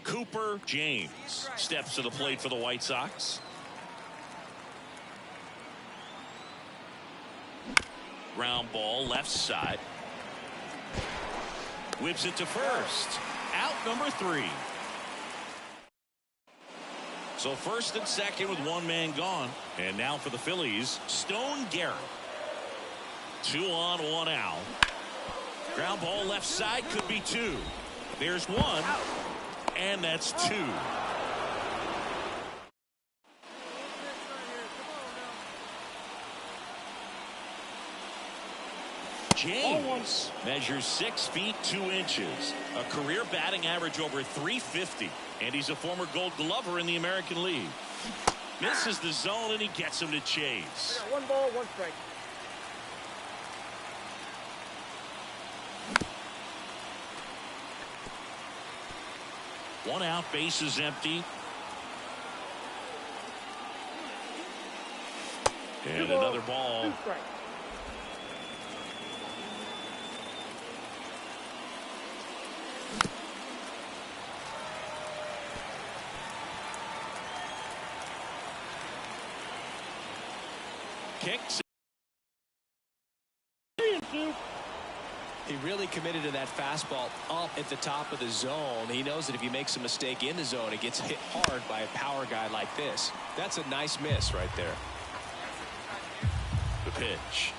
Cooper James steps to the plate for the White Sox. Ground ball left side. Whips it to first. Out number 3. So first and second with one man gone. And now for the Phillies, Stone Garrett. 2 on, 1 out. Ground ball left side, could be 2. There's 1. And that's 2. James measures 6 feet 2 inches, a career batting average over 350, and he's a former Gold Glover in the American League. Misses the zone, and he gets him to chase. 1 ball, 1 strike. One out, base is empty. And another ball. 2 strikes. Kicks. He really committed to that fastball up at the top of the zone. He knows that if he makes a mistake in the zone, it gets hit hard by a power guy like this. That's a nice miss right there. The pitch.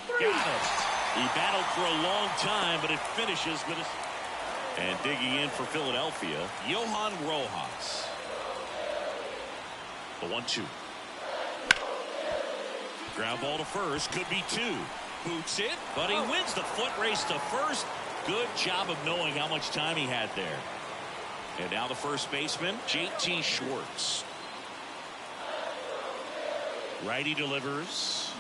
Got it. He battled for a long time, but it finishes with a... And digging in for Philadelphia, Johan Rojas. The 1-2. Ground ball to first, could be 2. Boots it, but he wins the foot race to first. Good job of knowing how much time he had there. And now the first baseman, J.T. Schwartz. Righty delivers.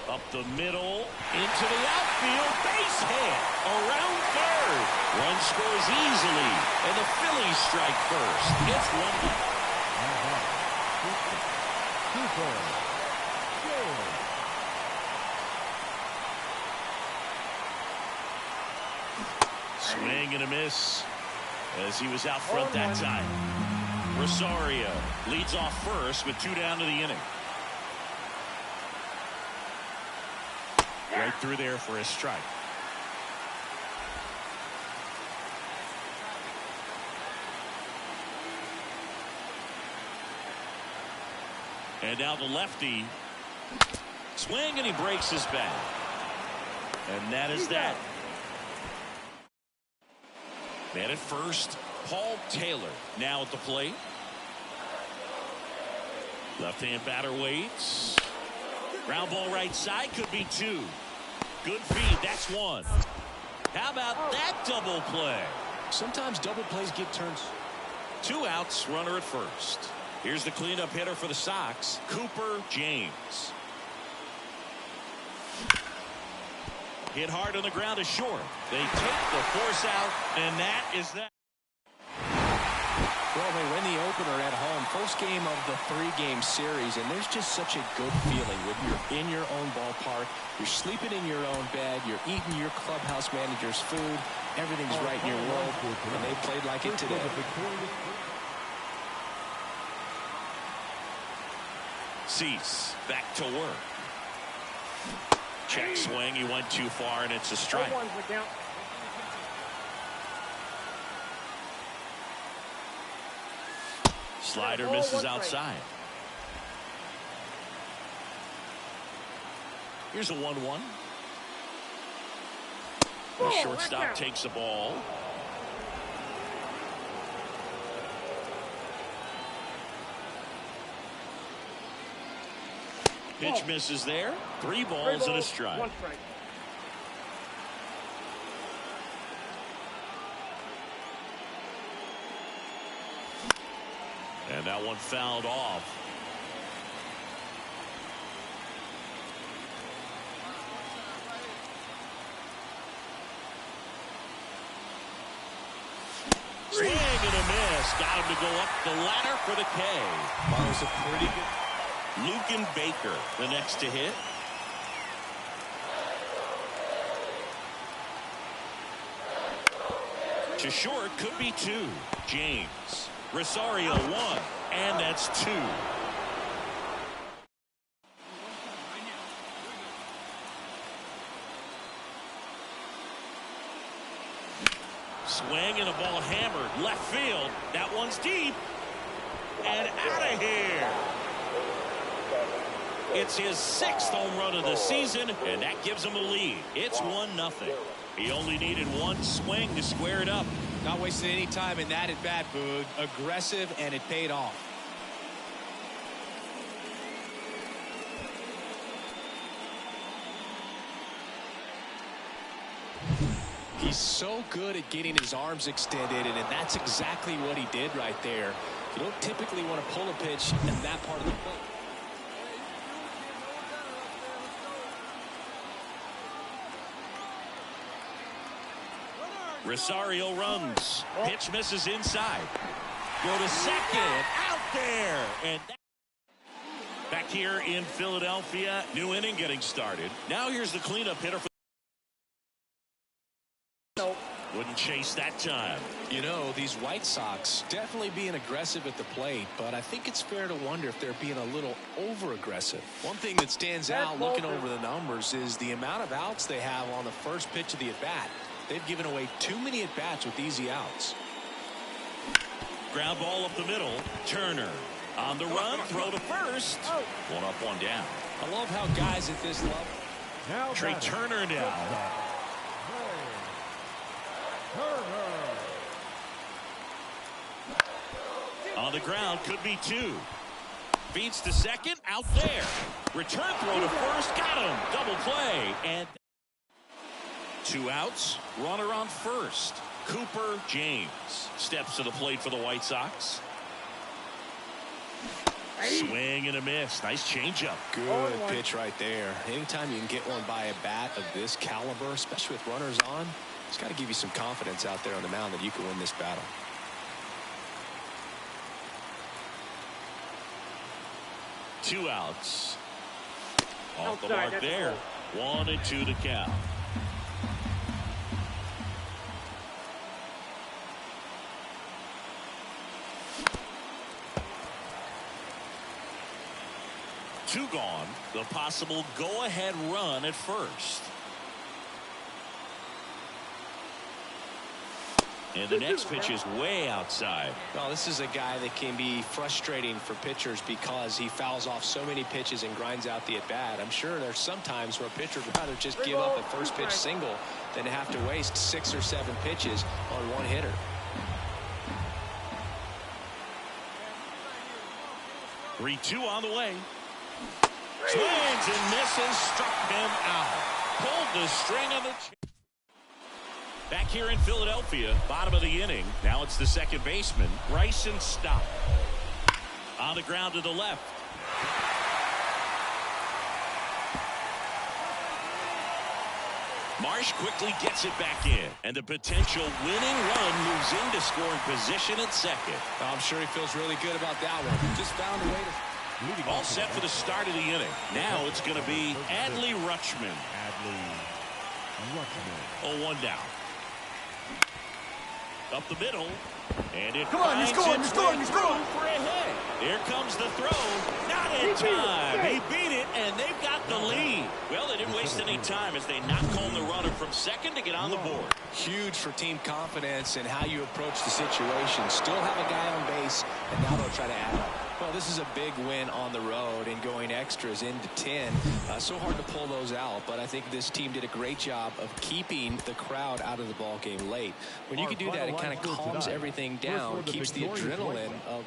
Up the middle, into the outfield, base hit, around third. One scores easily, and the Phillies strike first. It's 1-0. Swing and a miss as he was out front that time. Rosario leads off first with 2 down to the inning. Right through there for a strike. And now the lefty. Swing and he breaks his bat. And that is that. Man at first, Paul Taylor now at the plate. Left-hand batter waits. Ground ball right side, could be 2. Good feed, that's 1. How about that double play? Sometimes double plays get turns. 2 outs, runner at first. Here's the cleanup hitter for the Sox, Cooper James. Hit hard on the ground to short. They take the force out, and that is that. Well, they win the opener at home. First game of the 3-game series, and there's just such a good feeling when you're in your own ballpark. You're sleeping in your own bed. You're eating your clubhouse manager's food. Everything's right in your world, and they played like it today. Cease back to work. Check swing. He went too far, and it's a strike. Slider misses outside. Here's a 1-1. The shortstop takes the ball. Pitch misses there. 3 balls and a strike. 1 strike. And that one fouled off. Swing and a miss. Got him to go up the ladder for the K. That was a pretty good. Luken Baker, the next to hit. To short, could be 2. James. Rosario 1, and that's 2. Swing and a ball hammered left field. That one's deep and out of here. It's his 6th home run of the season, and that gives him a lead. It's 1-0. He only needed one swing to square it up. Not wasting any time in that at bat, Boog. Aggressive, and it paid off. He's so good at getting his arms extended, and that's exactly what he did right there. You don't typically want to pull a pitch in that part of the plate. Rosario runs. Pitch misses inside. Go to second. Out there. And back here in Philadelphia, new inning getting started. Now here's the cleanup hitter for. Wouldn't chase that time. You know, these White Sox definitely being aggressive at the plate, but I think it's fair to wonder if they're being a little over-aggressive. One thing that stands out looking over the numbers is the amount of outs they have on the first pitch of the at-bat. They've given away too many at-bats with easy outs. Ground ball up the middle. Turner on the run. Throw to first. One up, one down. I love how guys at this level. Trey Turner now. On the ground, could be 2. Feeds to second, out there. Return throw to first, got him. Double play, and 2 outs. Runner on first. Cooper James steps to the plate for the White Sox. Swing and a miss. Nice changeup. Good pitch right there. Anytime you can get one by a bat of this caliber, especially with runners on, it's got to give you some confidence out there on the mound that you can win this battle. Two outs. Off the mark there. 1-2 to count. Two gone. The possible go-ahead run at first. And the next pitch is way outside. Well, this is a guy that can be frustrating for pitchers because he fouls off so many pitches and grinds out the at-bat. I'm sure there's some times where a pitcher would rather just give up a first pitch single than to have to waste 6 or 7 pitches on one hitter. Three, 2 on the way. Swings and misses, struck him out. Pulled the string of the. Back here in Philadelphia, bottom of the inning. Now it's the second baseman, Bryson Stott. On the ground to the left. Marsh quickly gets it back in, and the potential winning run moves into scoring position at second. I'm sure he feels really good about that one. Just found a way to. All set for the start of the inning. Now it's going to be Adley Rutschman. 0-1 down. Up the middle. And it finds its way through for a hit. Here comes the throw. Not in time. He beat it, and they've got the lead. Well, they didn't waste any time as they knocked home the runner from second to get on the board. Huge for team confidence and how you approach the situation. Still have a guy on base, and now they'll try to add up. Well, this is a big win on the road and going extras into 10. So hard to pull those out, but I think this team did a great job of keeping the crowd out of the ball game late. When you can do that, it kind of calms everything down, keeps the adrenaline of.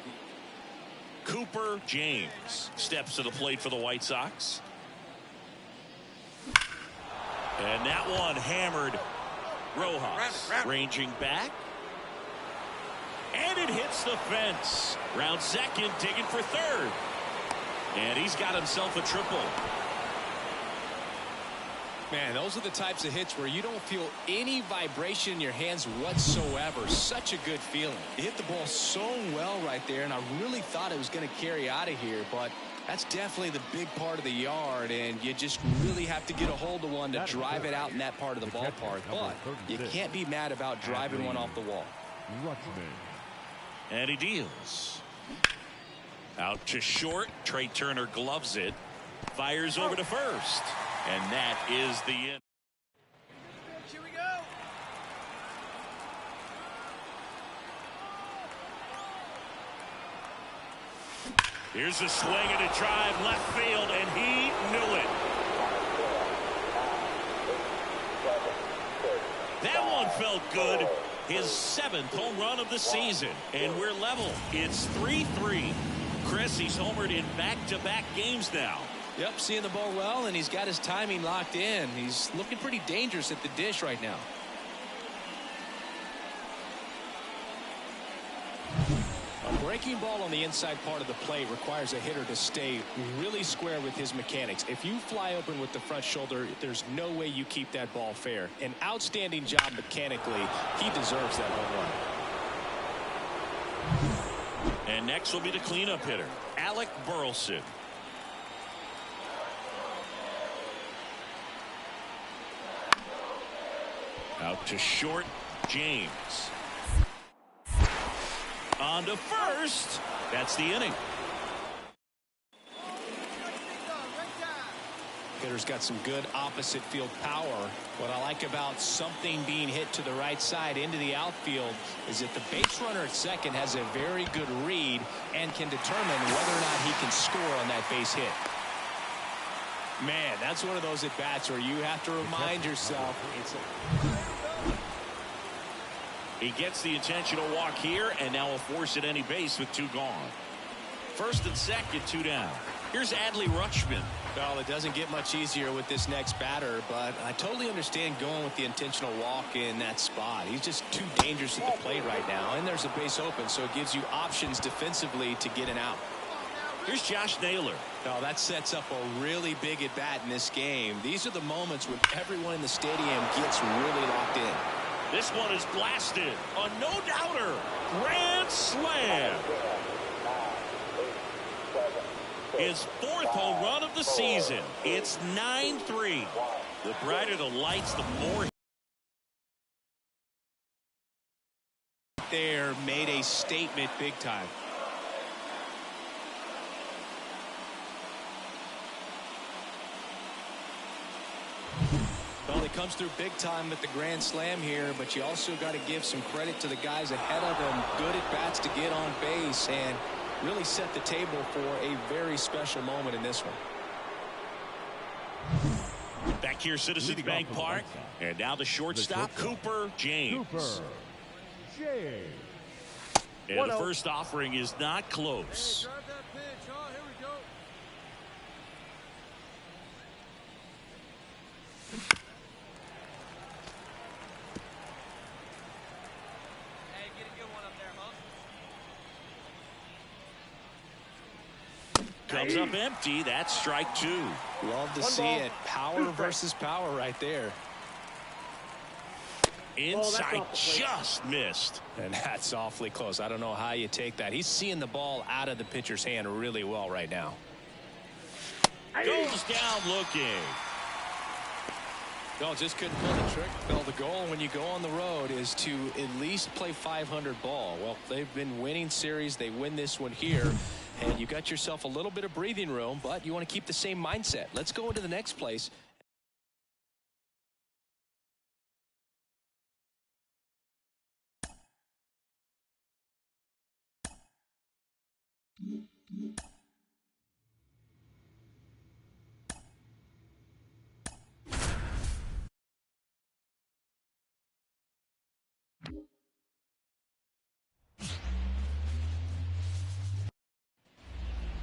Cooper James steps to the plate for the White Sox. And that one hammered. Rojas ranging back. And it hits the fence. Round second, digging for third. And he's got himself a triple. Man, those are the types of hits where you don't feel any vibration in your hands whatsoever. Such a good feeling. He hit the ball so well right there, and I really thought it was going to carry out of here, but That's definitely the big part of the yard, and you just really have to get a hold of one to drive it out in that part of the ballpark. But you can't be mad about driving one off the wall. And he deals. Out to short. Trey Turner gloves it. Fires over to first. And that is the end. Here we go. Here's a swing and a drive left field, and he knew it. That one felt good. His 7th home run of the season, and we're level. It's 3-3. Chris, he's homered in back-to-back games now. Yep, seeing the ball well, and he's got his timing locked in. He's looking pretty dangerous at the dish right now. A breaking ball on the inside part of the plate requires a hitter to stay really square with his mechanics. If you fly open with the front shoulder, there's no way you keep that ball fair. An outstanding job mechanically. He deserves that home run. And next will be the cleanup hitter, Alec Burleson. Out to short, James. On to first. That's the inning. Hitter's got some good opposite field power. What I like about something being hit to the right side into the outfield is that the base runner at second has a very good read and can determine whether or not he can score on that base hit. Man, that's one of those at bats where you have to remind yourself He gets the intentional walk here, and now will force at any base with 2 gone. First and second, 2 down. Here's Adley Rutschman. Well, it doesn't get much easier with this next batter, but I totally understand going with the intentional walk in that spot. He's just too dangerous at the plate right now, and there's a base open, so it gives you options defensively to get an out. Here's Josh Naylor. Well, that sets up a really big at bat in this game. These are the moments when everyone in the stadium gets really locked in. This one is blasted. A no-doubter. Grand slam. His 4th home run of the season. It's 9-3. The brighter the lights, the more. There made a statement big time. Well, it comes through big time with the grand slam here, but you also got to give some credit to the guys ahead of him. Good at bats to get on base and really set the table for a very special moment in this one. Back here, Citizens Bank Park. And now the shortstop, Cooper James. And the first offering is not close. Comes up empty. That's strike 2. Love to see it. Power versus power right there. Inside, just missed. And that's awfully close. I don't know how you take that. He's seeing the ball out of the pitcher's hand really well right now. Goes down looking. No, just couldn't pull the trick. Well, the goal when you go on the road is to at least play 500 ball. Well, they've been winning series. They win this one here. And you got yourself a little bit of breathing room, but you want to keep the same mindset. Let's go into the next place.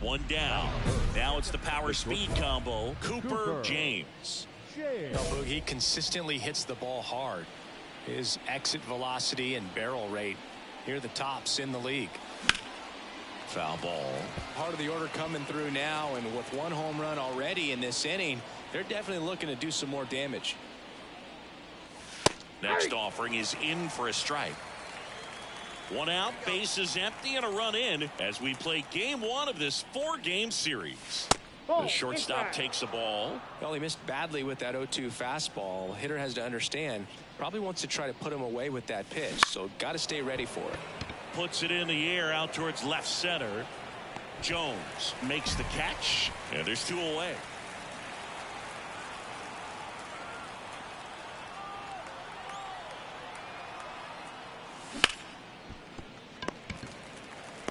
One down. Now it's the power speed combo. Cooper James. No, he consistently hits the ball hard. His exit velocity and barrel rate, here are the tops in the league. Foul ball. Part of the order coming through now, and with 1 home run already in this inning, they're definitely looking to do some more damage. Next offering is in for a strike. One out, bases empty, and a run in as we play game one of this 4-game series. The shortstop takes the ball. Well, he missed badly with that 0-2 fastball. Hitter has to understand, probably wants to try to put him away with that pitch, so got to stay ready for it. Puts it in the air out towards left center. Jones makes the catch, and there's 2 away.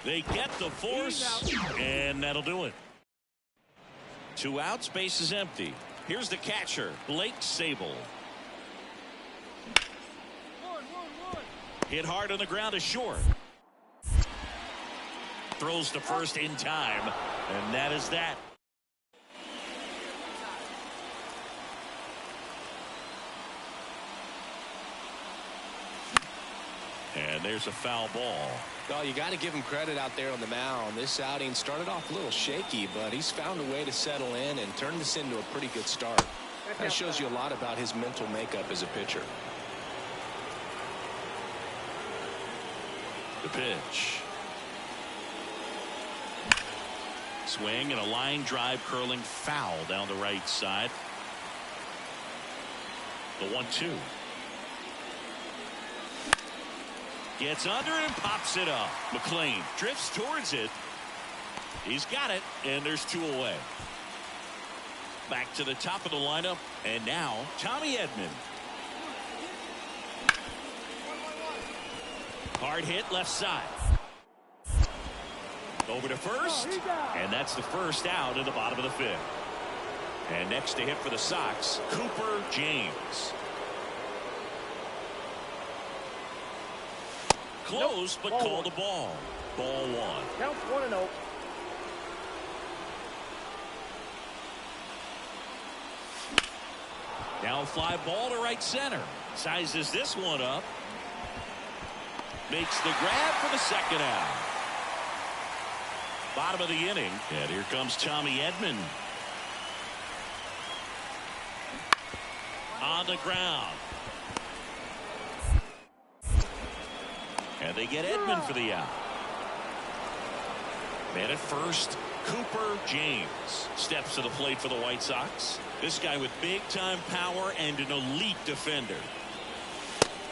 They get the force, and that'll do it. 2 outs, base is empty. Here's the catcher, Blake Sable. Hit hard on the ground is short. Throws to first in time, and that is that. And there's a foul ball. Well, you got to give him credit out there on the mound. This outing started off a little shaky, but he's found a way to settle in and turn this into a pretty good start. That shows you a lot about his mental makeup as a pitcher. The pitch. Swing and a line drive curling foul down the right side. The 1-2. Gets under it and pops it up. McLean drifts towards it. He's got it, and there's 2 away. Back to the top of the lineup, and now Tommy Edman. Hard hit left side. Over to first, and that's the first out in the bottom of the 5th. And next to hit for the Sox, Cooper James. Close, but called a ball. Ball 1. Counts 1-0. Now a fly ball to right center. Sizes this one up. Makes the grab for the second out. Bottom of the inning. And here comes Tommy Edman. On the ground. And they get Edman for the out. Man at first, Cooper James steps to the plate for the White Sox. This guy with big-time power and an elite defender.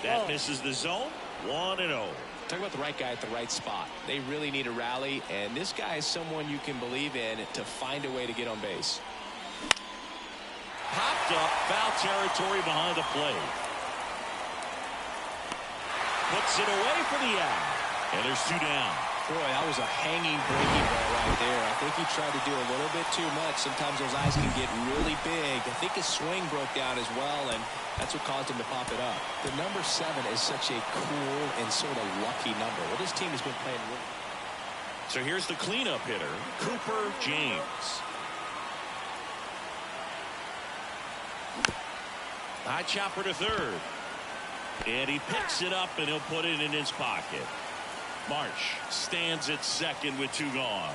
That misses the zone. 1-0. Talk about the right guy at the right spot. They really need a rally, and this guy is someone you can believe in to find a way to get on base. Popped up, foul territory behind the plate. Puts it away for the out. And there's 2 down. Boy, that was a hanging breaking ball right there. I think he tried to do a little bit too much. Sometimes those eyes can get really big. I think his swing broke down as well, and that's what caused him to pop it up. The number 7 is such a cool and sort of lucky number. Well, this team has been playing really. So here's the cleanup hitter, Cooper James. High chopper to third. And he picks it up, and he'll put it in his pocket. Marsh stands at second with 2 gone.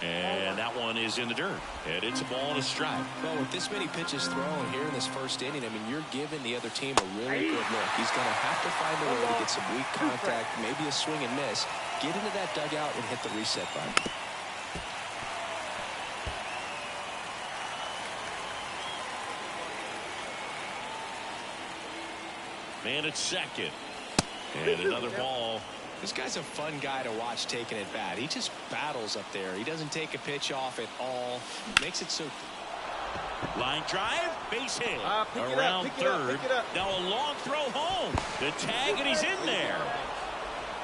And that one is in the dirt. And it's a ball and a strike. Well, with this many pitches thrown here in this first inning, I mean, you're giving the other team a really good look. He's going to have to find a way to get some weak contact, maybe a swing and miss, get into that dugout and hit the reset button. Man at second. And another ball. This guy's a fun guy to watch taking at bat. He just battles up there. He doesn't take a pitch off at all. Makes it so. Line drive, base hit. Around third. Now a long throw home. The tag, and he's in there.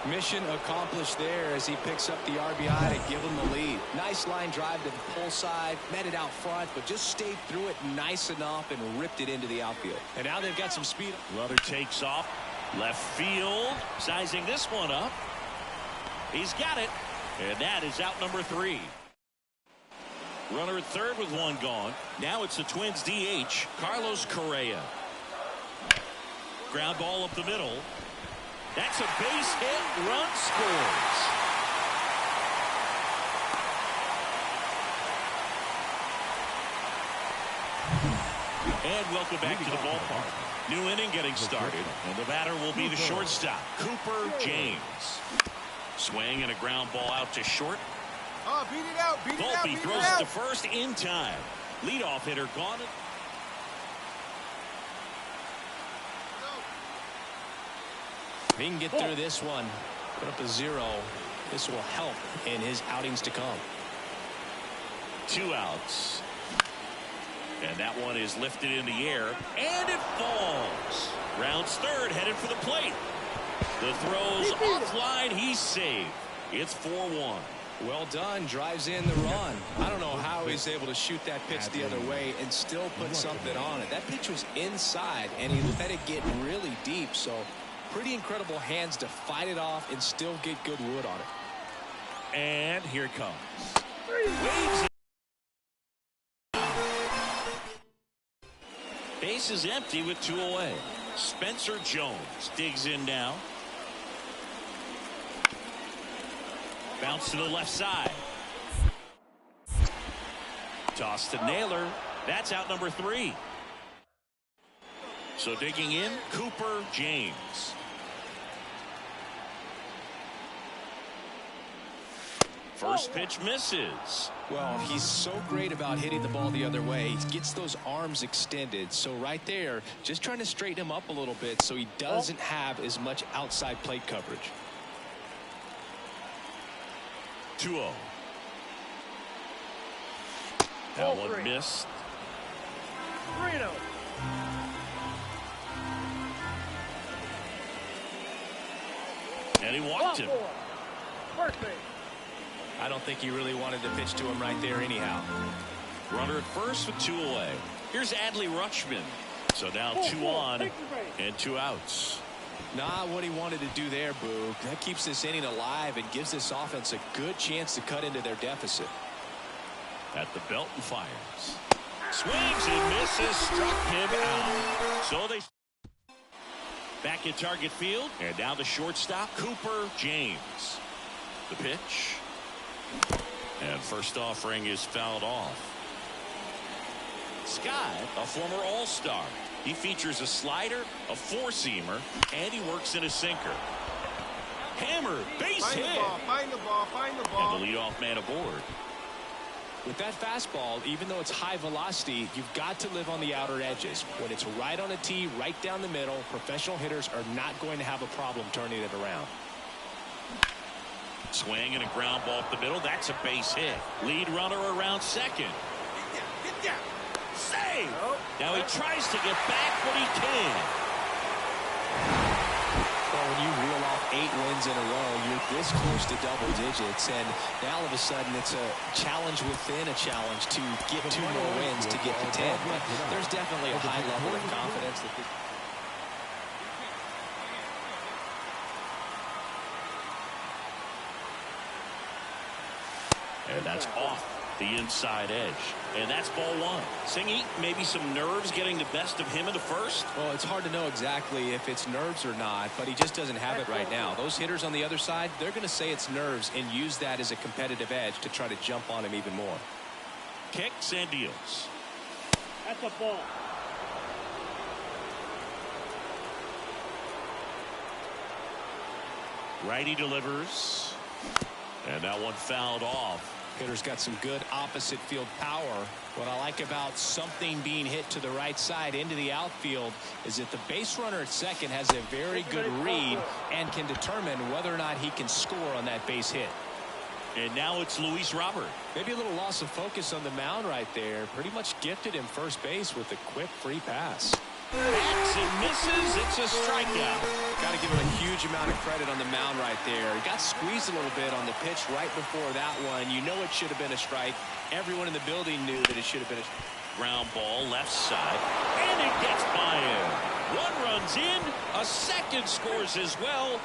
Mission accomplished there as he picks up the RBI to give him the lead. Nice line drive to the pull side, met it out front, but just stayed through it nice enough and ripped it into the outfield. And now they've got some speed. Runner takes off. Left field. Sizing this one up. He's got it. And that is out number 3. Runner at third with 1 gone. Now it's the Twins DH, Carlos Correa. Ground ball up the middle. That's a base hit. Run scores. And welcome back to the ballpark. New inning getting started, and the batter will be the shortstop, Cooper James. Swing and a ground ball out to short. Oh, beat it out, beat it out, Volpe beat throws it out. it to first in time. Leadoff hitter gone. If he can get through this one, put up a 0, this will help in his outings to come. 2 outs. And that one is lifted in the air, and it falls. Rounds third, headed for the plate. The throw's offline, he's saved. It's 4-1. Well done, drives in the run. I don't know how he's able to shoot that pitch the other way and still put something on it. That pitch was inside, and he let it get really deep, so pretty incredible hands to fight it off and still get good wood on it. And here it comes. Waves it. Base is empty with 2 away. Spencer Jones digs in now. Bounce to the left side. Toss to Naylor. That's out number 3. So digging in, Cooper James. First pitch misses. Well, he's so great about hitting the ball the other way. He gets those arms extended. So right there, just trying to straighten him up a little bit so he doesn't have as much outside plate coverage. 2-0. That one missed. 3-0. And he walked him. First base. I don't think he really wanted to pitch to him right there anyhow. Runner at first with 2 away. Here's Adley Rutschman. So now 2 on and 2 outs. Not what he wanted to do there, Boo. That keeps this inning alive and gives this offense a good chance to cut into their deficit. At the belt and fires. Swings and misses, struck him out. So they back at target field, and now the shortstop, Cooper James. The pitch. And first offering is fouled off. Scott, a former All-Star. He features a slider, a four-seamer, and he works in a sinker. Hammered, base hit. Find the ball, find the ball. And the leadoff man aboard. With that fastball, even though it's high velocity, you've got to live on the outer edges. When it's right on a tee, right down the middle, professional hitters are not going to have a problem turning it around. Swing and a ground ball up the middle. That's a base hit. Lead runner around second. Get down. Save. Now he tries to get back, but he can't. Well, when you reel off 8 wins in a row, you're this close to double digits, and now all of a sudden it's a challenge within a challenge to get 2 more wins to get to 10. But there's definitely a high level of confidence that this. And that's off the inside edge. And that's ball 1. Singy, maybe some nerves getting the best of him in the first. Well, it's hard to know exactly if it's nerves or not, but he just doesn't have it right now. Those hitters on the other side, they're going to say it's nerves and use that as a competitive edge to try to jump on him even more. Kicks and deals. That's a ball. Righty delivers. And that one fouled off. Hitter's got some good opposite field power. What I like about something being hit to the right side into the outfield is that the base runner at second has a very good read and can determine whether or not he can score on that base hit. And now it's Luis Robert. Maybe a little loss of focus on the mound right there. Pretty much gifted him first base with a quick free pass. Backs and misses. It's a strikeout. Got to give him a huge amount of credit on the mound right there. He got squeezed a little bit on the pitch right before that one. You know it should have been a strike. Everyone in the building knew that it should have been a strike. Ground ball left side. And it gets by him. One runs in. A second scores as well.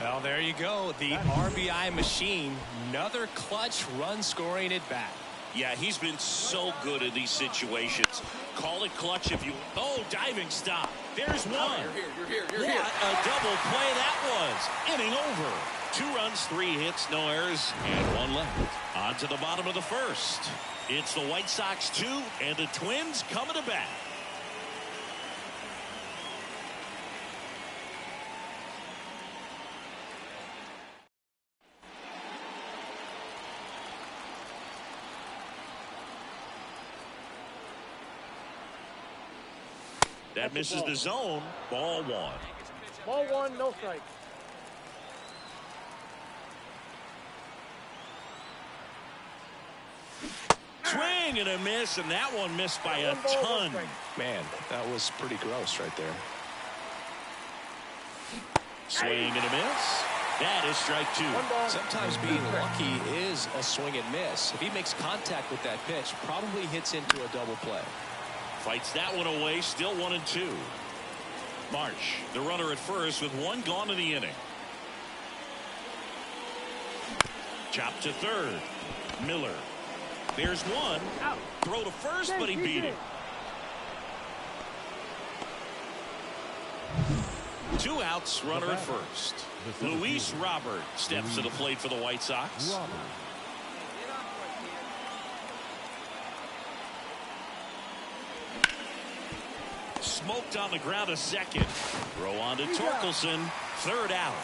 Well, there you go. The RBI machine. Another clutch run scoring at bat. Yeah, he's been so good in these situations. Call it clutch if you... Oh, diving stop. There's one. You're here. What a double play that was. Inning over. 2 runs, 3 hits, no errors, and 1 left. On to the bottom of the first. It's the White Sox 2 and the Twins coming to bat. That misses the zone. Ball one. Ball one, no strike. Swing and a miss, and that one missed by a ton. Man, that was pretty gross right there. Swing and a miss. That is strike two. Sometimes being lucky is a swing and miss. If he makes contact with that pitch, probably hits into a double play. Fights that one away, still 1-2. Marsh, the runner at first with one gone in the inning. Chop to third. Miller. There's one. Out. Throw to first, but he beat it. 2 outs, runner at first. Luis Robert steps to the plate for the White Sox. Smoked on the ground a second. Throw on to Torkelson. Third out.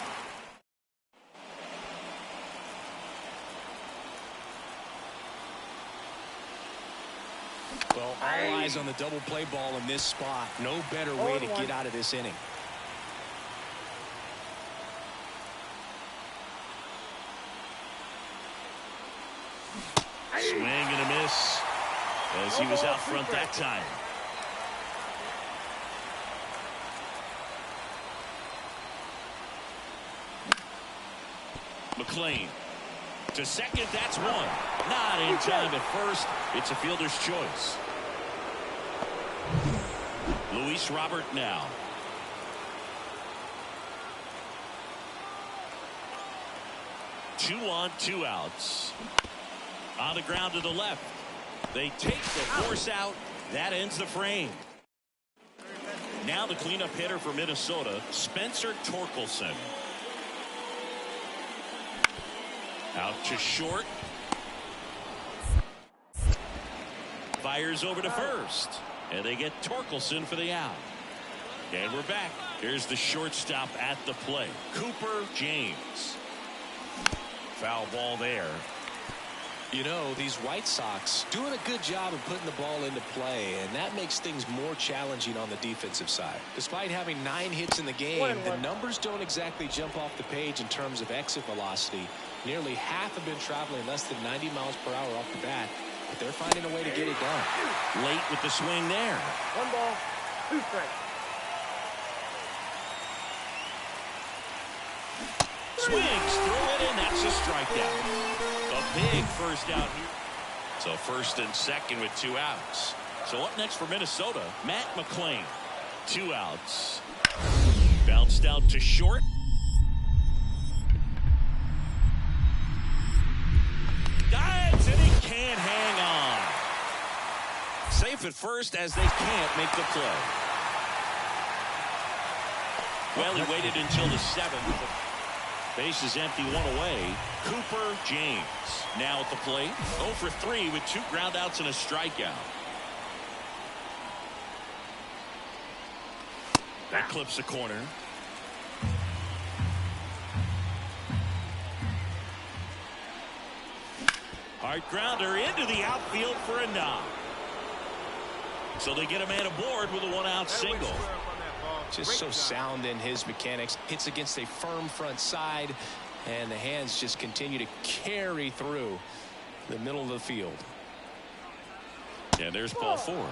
Well, all eyes on the double play ball in this spot. No better way to get out of this inning. Swing and a miss as he was out front that time. McLean to second. That's one. Not in time at first. It's a fielder's choice. Luis Robert now. Two on, 2 outs. On the ground to the left. They take the force out. That ends the frame. Now the cleanup hitter for Minnesota, Spencer Torkelson. Out to short. Fires over to first. And they get Torkelson for the out. And we're back. Here's the shortstop at the plate. Cooper James. Foul ball there. You know, these White Sox doing a good job of putting the ball into play, and that makes things more challenging on the defensive side. Despite having 9 hits in the game, the numbers don't exactly jump off the page in terms of exit velocity. Nearly half have been traveling less than 90 miles per hour off the bat, but they're finding a way to get it done. Late with the swing there. 1 ball, 2 strikes. Swings through it, and that's a strikeout. A big first out here. So first and second with 2 outs. So up next for Minnesota, Matt McLean. 2 outs. Bounced out to short. Dives, and he can't hang on. Safe at first as they can't make the play. Well, he waited until the 7th. Base is empty, 1 away. Cooper James now at the plate. 0 for 3 with 2 groundouts and a strikeout. That clips the corner. Hard grounder into the outfield for a knock. So they get a man aboard with a 1-out single. Just so sound in his mechanics. Hits against a firm front side, and the hands just continue to carry through the middle of the field. And there's ball 4.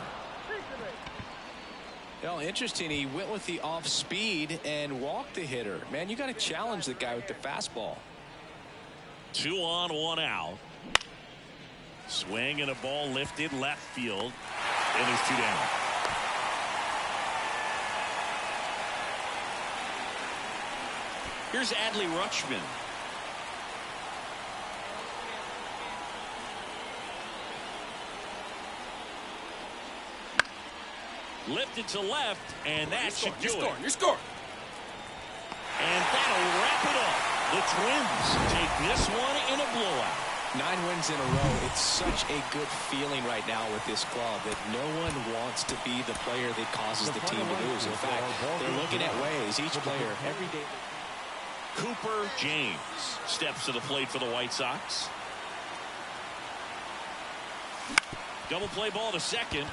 Well, interesting. He went with the off speed and walked the hitter. Man, you got to challenge the guy with the fastball. 2 on, 1 out. Swing and a ball lifted left field. And there's 2 down. Here's Adley Rutschman. Lifted to left, and that should do it. You're scoring. And that'll wrap it up. The Twins take this one in a blowout. 9 wins in a row. It's such a good feeling right now with this club that no one wants to be the player that causes the team to lose. In fact, they're looking at ways, each player, every day. Cooper James steps to the plate for the White Sox. Double play ball to second.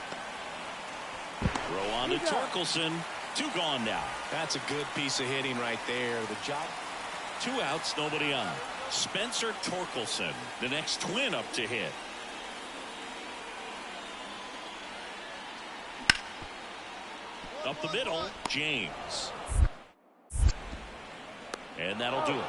Throw on to Torkelson. 2 gone now. That's a good piece of hitting right there. The job. 2 outs, nobody on. Spencer Torkelson, the next Twin up to hit. Up the middle, James. And that'll do it.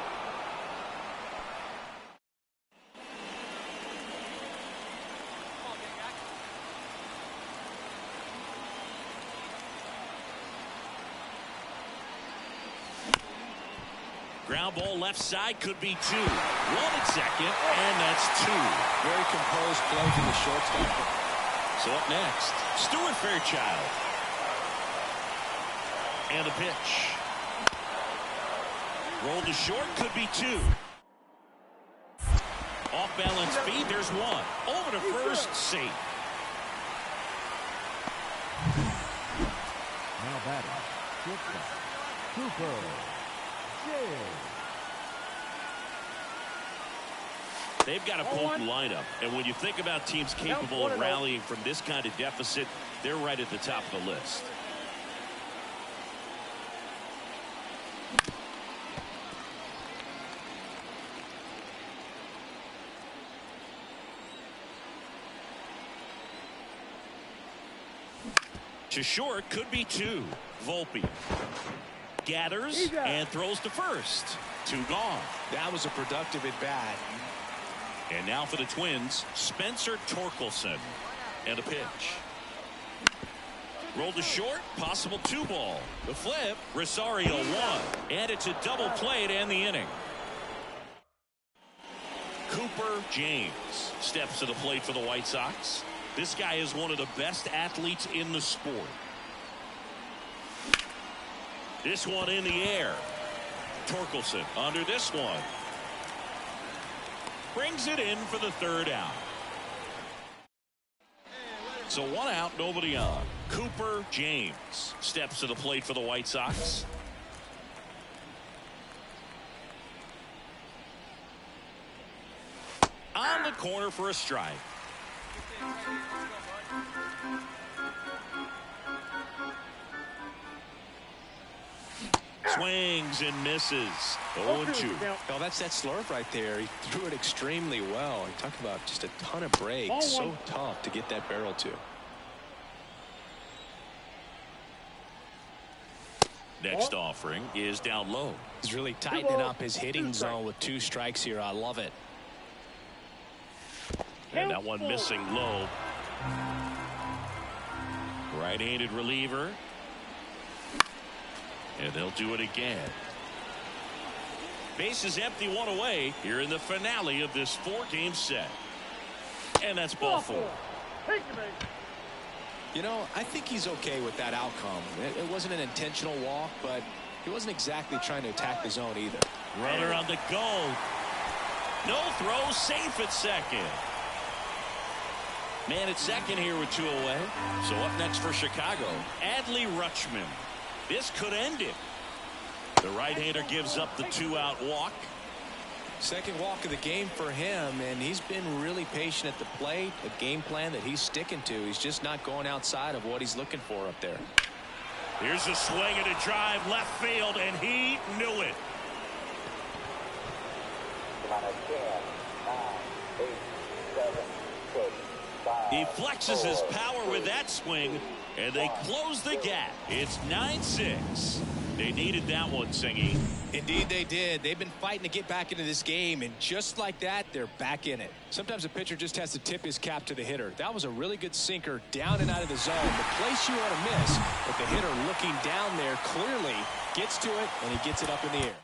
Ground ball left side, could be 2. 1 at second, and that's 2. Very composed play from the shortstop. So up next, Stuart Fairchild. And a pitch. Rolled to short, could be 2. Off balance feed, there's 1. Over to first, safe. Now batting, shortstop, Cooper. They've got a potent lineup, and when you think about teams capable of rallying from this kind of deficit, they're right at the top of the list. To short, could be 2. Volpe gathers and throws to first. 2 gone. That was a productive at bat. And now for the Twins, Spencer Torkelson. And a pitch. Rolled to short, possible 2 ball. The flip, Rosario 1. And it's a double play to end the inning. Cooper James steps to the plate for the White Sox. This guy is one of the best athletes in the sport. This one in the air. Torkelson under this one. Brings it in for the 3rd out. So 1 out, nobody on. Cooper James steps to the plate for the White Sox. On the corner for a strike. Swings and misses. 0-2. Well, that's that slurve right there. He threw it extremely well. You talk about just a ton of breaks. So tough to get that barrel to. Next offering is down low. He's really tightening up his hitting zone with 2 strikes here. I love it. And that one missing low. Right-handed reliever. And they'll do it again. Base is empty, 1 away here in the finale of this 4-game set. And that's ball 4. You know, I think he's okay with that outcome. It wasn't an intentional walk, but he wasn't exactly trying to attack the zone either. Runner on the go. No throw, safe at second. Man at second here with 2 away. So up next for Chicago, Adley Rutschman. This could end it. The right-hander gives up the 2-out walk. Second walk of the game for him, and he's been really patient at the plate. A game plan that he's sticking to. He's just not going outside of what he's looking for up there. Here's a swing and a drive left field, and he knew it. 10, 9, 8, 7, 6, 5, he flexes his power with that swing, and they close the gap. It's 9-6. They needed that one, Singy. Indeed they did. They've been fighting to get back into this game, and just like that, they're back in it. Sometimes a pitcher just has to tip his cap to the hitter. That was a really good sinker down and out of the zone. The place you want to miss, but the hitter looking down there clearly gets to it, and he gets it up in the air.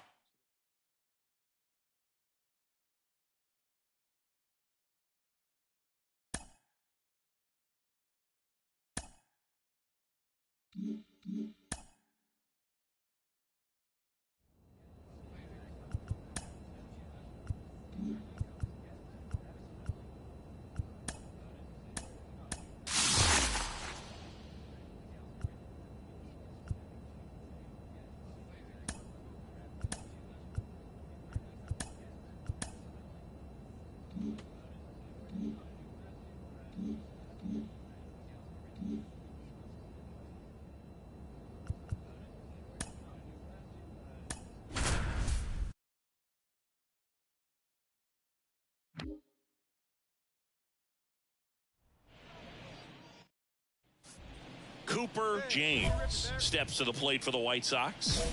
Cooper James steps to the plate for the White Sox.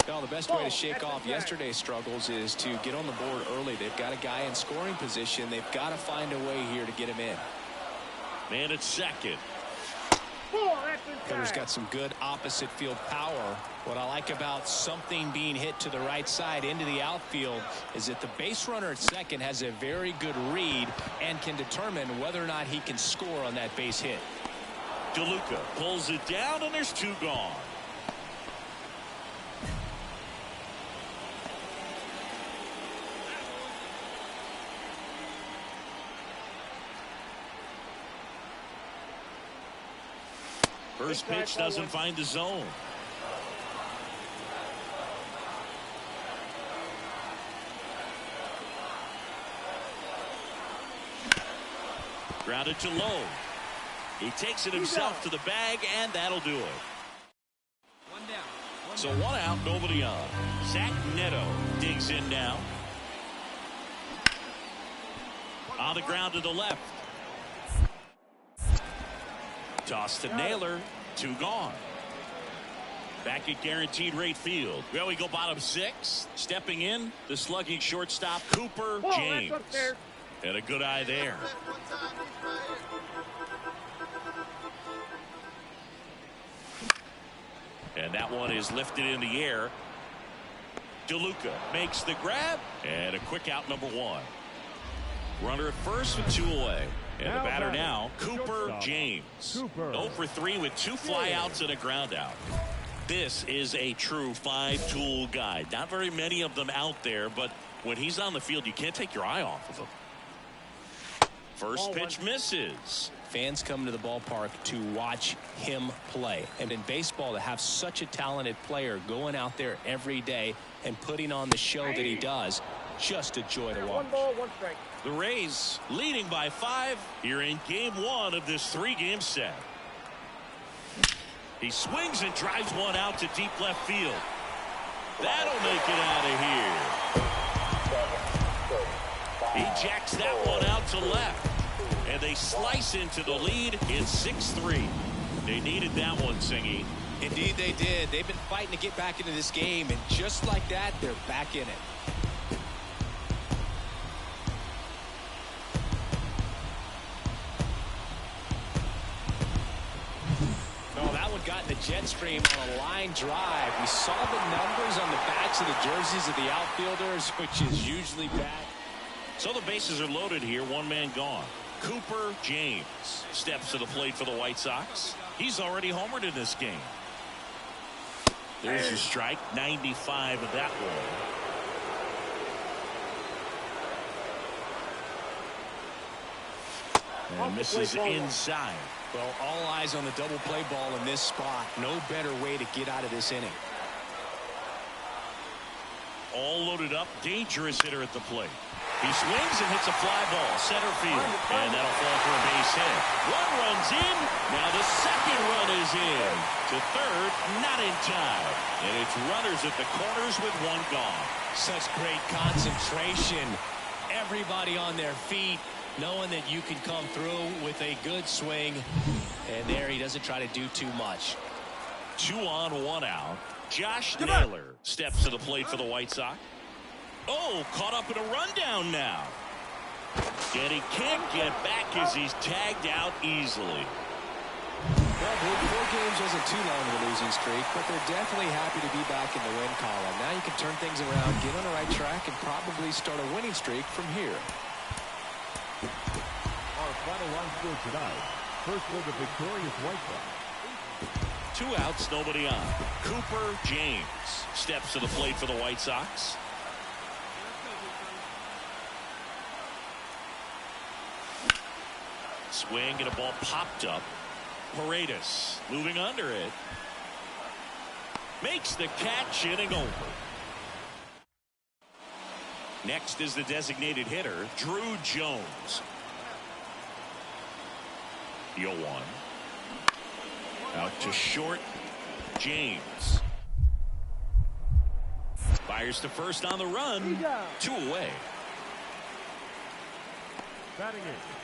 Well, the best way to shake off yesterday's struggles is to get on the board early. They've got a guy in scoring position. They've got to find a way here to get him in. Man at second. Hitter's got some good opposite field power. What I like about something being hit to the right side into the outfield is that the base runner at second has a very good read and can determine whether or not he can score on that base hit. DeLuca pulls it down, and there's two gone. First pitch doesn't find the zone. Grounded to low. He takes it himself to the bag, and that'll do it. One down. So one out, nobody on. Zach Neto digs in now. On the ground to the left. Toss to Naylor. Two gone. Back at guaranteed rate field. Well, we go bottom six. Stepping in, the slugging shortstop, Cooper James. And a good eye there. And that one is lifted in the air. DeLuca makes the grab. And a quick out, number one. Runner at first with two away. And the batter now, Cooper James. 0 for 3 with 2 flyouts and a ground out. This is a true 5-tool guy. Not very many of them out there, but when he's on the field, you can't take your eye off of him. First pitch misses. Fans come to the ballpark to watch him play. And in baseball, to have such a talented player going out there every day and putting on the show that he does, just a joy to watch. 1 ball, 1 strike. The Rays leading by 5 here in game 1 of this 3-game set. He swings and drives one out to deep left field. That'll make it out of here. He jacks that one out to left. And they slice into the lead in 6-3. They needed that one, Singy. Indeed they did. They've been fighting to get back into this game, and just like that, they're back in it. Got in the jet stream on a line drive. We saw the numbers on the backs of the jerseys of the outfielders, which is usually bad. So the bases are loaded here. One man gone. Cooper James steps to the plate for the White Sox. He's already homered in this game. There's a strike. 95 of that one. And misses inside. Well, all eyes on the double play ball in this spot. No better way to get out of this inning. All loaded up. Dangerous hitter at the plate. He swings and hits a fly ball. Center field. And that'll fall for a base hit. One runs in. Now the second run is in. To third, not in time. And it's runners at the corners with one gone. Such great concentration. Everybody on their feet, knowing that you can come through with a good swing. And there he doesn't try to do too much. 2 on, 1 out. Josh Naylor steps to the plate for the White Sox. Oh, caught up in a rundown now. And he can't get back as he's tagged out easily. Well, 4 games wasn't too long of a losing streak, but they're definitely happy to be back in the win column. Now you can turn things around, get on the right track, and probably start a winning streak from here. Our final line score tonight. First for the victorious White Sox. 2 outs, nobody on. Cooper James steps to the plate for the White Sox. Swing and a ball popped up. Paredes moving under it. Makes the catch, inning over. Next is the designated hitter, Drew Jones. The 0-1. Out to short, James. Fires to first on the run. 2 away. Batting eighth.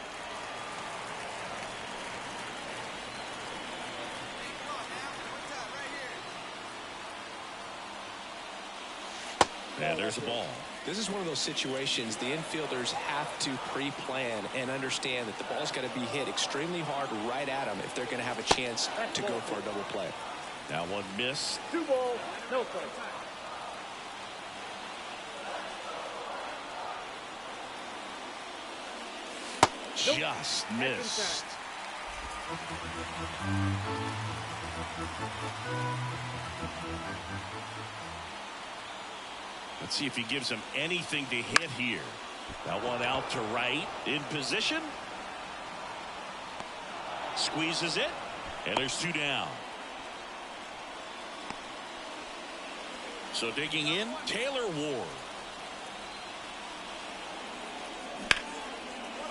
And there's a ball. This is one of those situations the infielders have to pre-plan and understand that the ball's got to be hit extremely hard right at them if they're going to have a chance to go for a double play. Now one miss. 2 balls, no strikes. Just missed. Let's see if he gives him anything to hit here. That one out to right in position. Squeezes it. And there's 2 down. So digging in, Taylor Ward.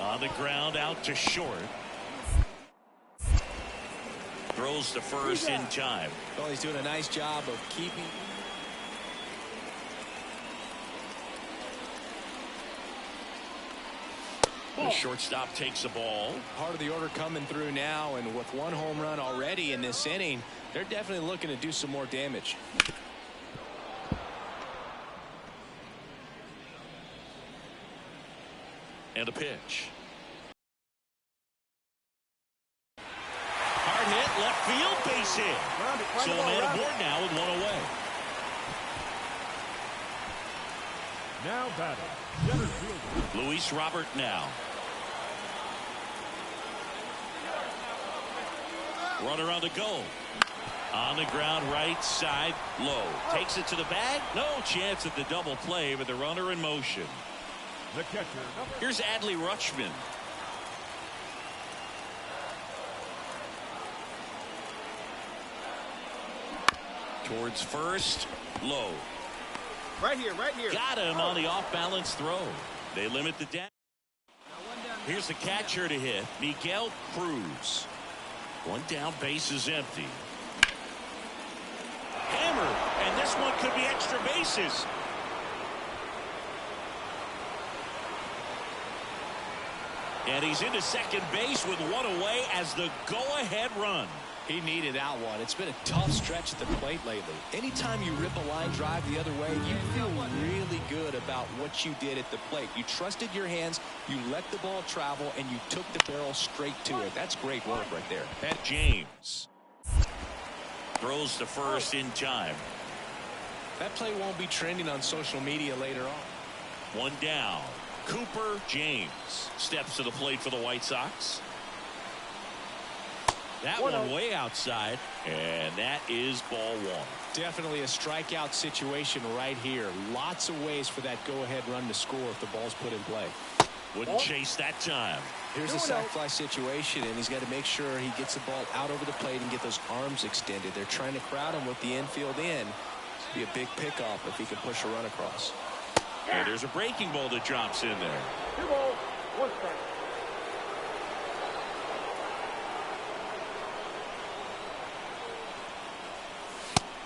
On the ground out to short. Throws to first in time. Well, he's doing a nice job of keeping. The shortstop takes the ball. Part of the order coming through now, and with 1 home run already in this inning, they're definitely looking to do some more damage. And a pitch. Hard hit, left field, base hit. So a man aboard now with 1 away. Now batting, center fielder. Luis Robert now. Runner on the go. On the ground, right side, low. Takes it to the bag. No chance at the double play, but the runner in motion. The catcher. Here's Adley Rutschman. Towards first, low. Right here, right here. Got him on the off-balance throw. They limit the down. Here's the catcher to hit, Miguel Cruz. 1 down, base is empty. Hammered, and this one could be extra bases. And he's into second base with 1 away as the go-ahead run. He needed that one. It's been a tough stretch at the plate lately. Anytime you rip a line drive the other way, you feel really good about what you did at the plate. You trusted your hands, you let the ball travel, and you took the barrel straight to it. That's great work right there. Pat James throws to first in time. That play won't be trending on social media later on. 1 down. Cooper James steps to the plate for the White Sox. That one way outside, and that is ball 1. Definitely a strikeout situation right here. Lots of ways for that go-ahead run to score if the ball's put in play. Wouldn't chase that time. Here's a sac fly situation, and he's got to make sure he gets the ball out over the plate and get those arms extended. They're trying to crowd him with the infield in. This would be a big pickup if he can push a run across. And there's a breaking ball that drops in there. 2 balls, 1 strike.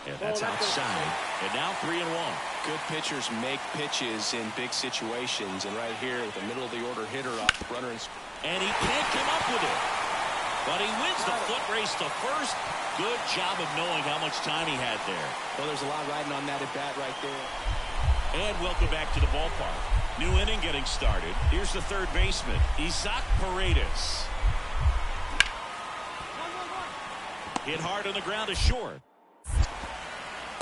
And that's outside. And now 3-1. Good pitchers make pitches in big situations, and right here with the middle of the order hitter up, runner and he can't come up with it. But he wins the foot race to first. Good job of knowing how much time he had there. Well, there's a lot riding on that at bat right there. And welcome back to the ballpark. New inning getting started. Here's the third baseman, Isaac Paredes. Hit hard on the ground to short.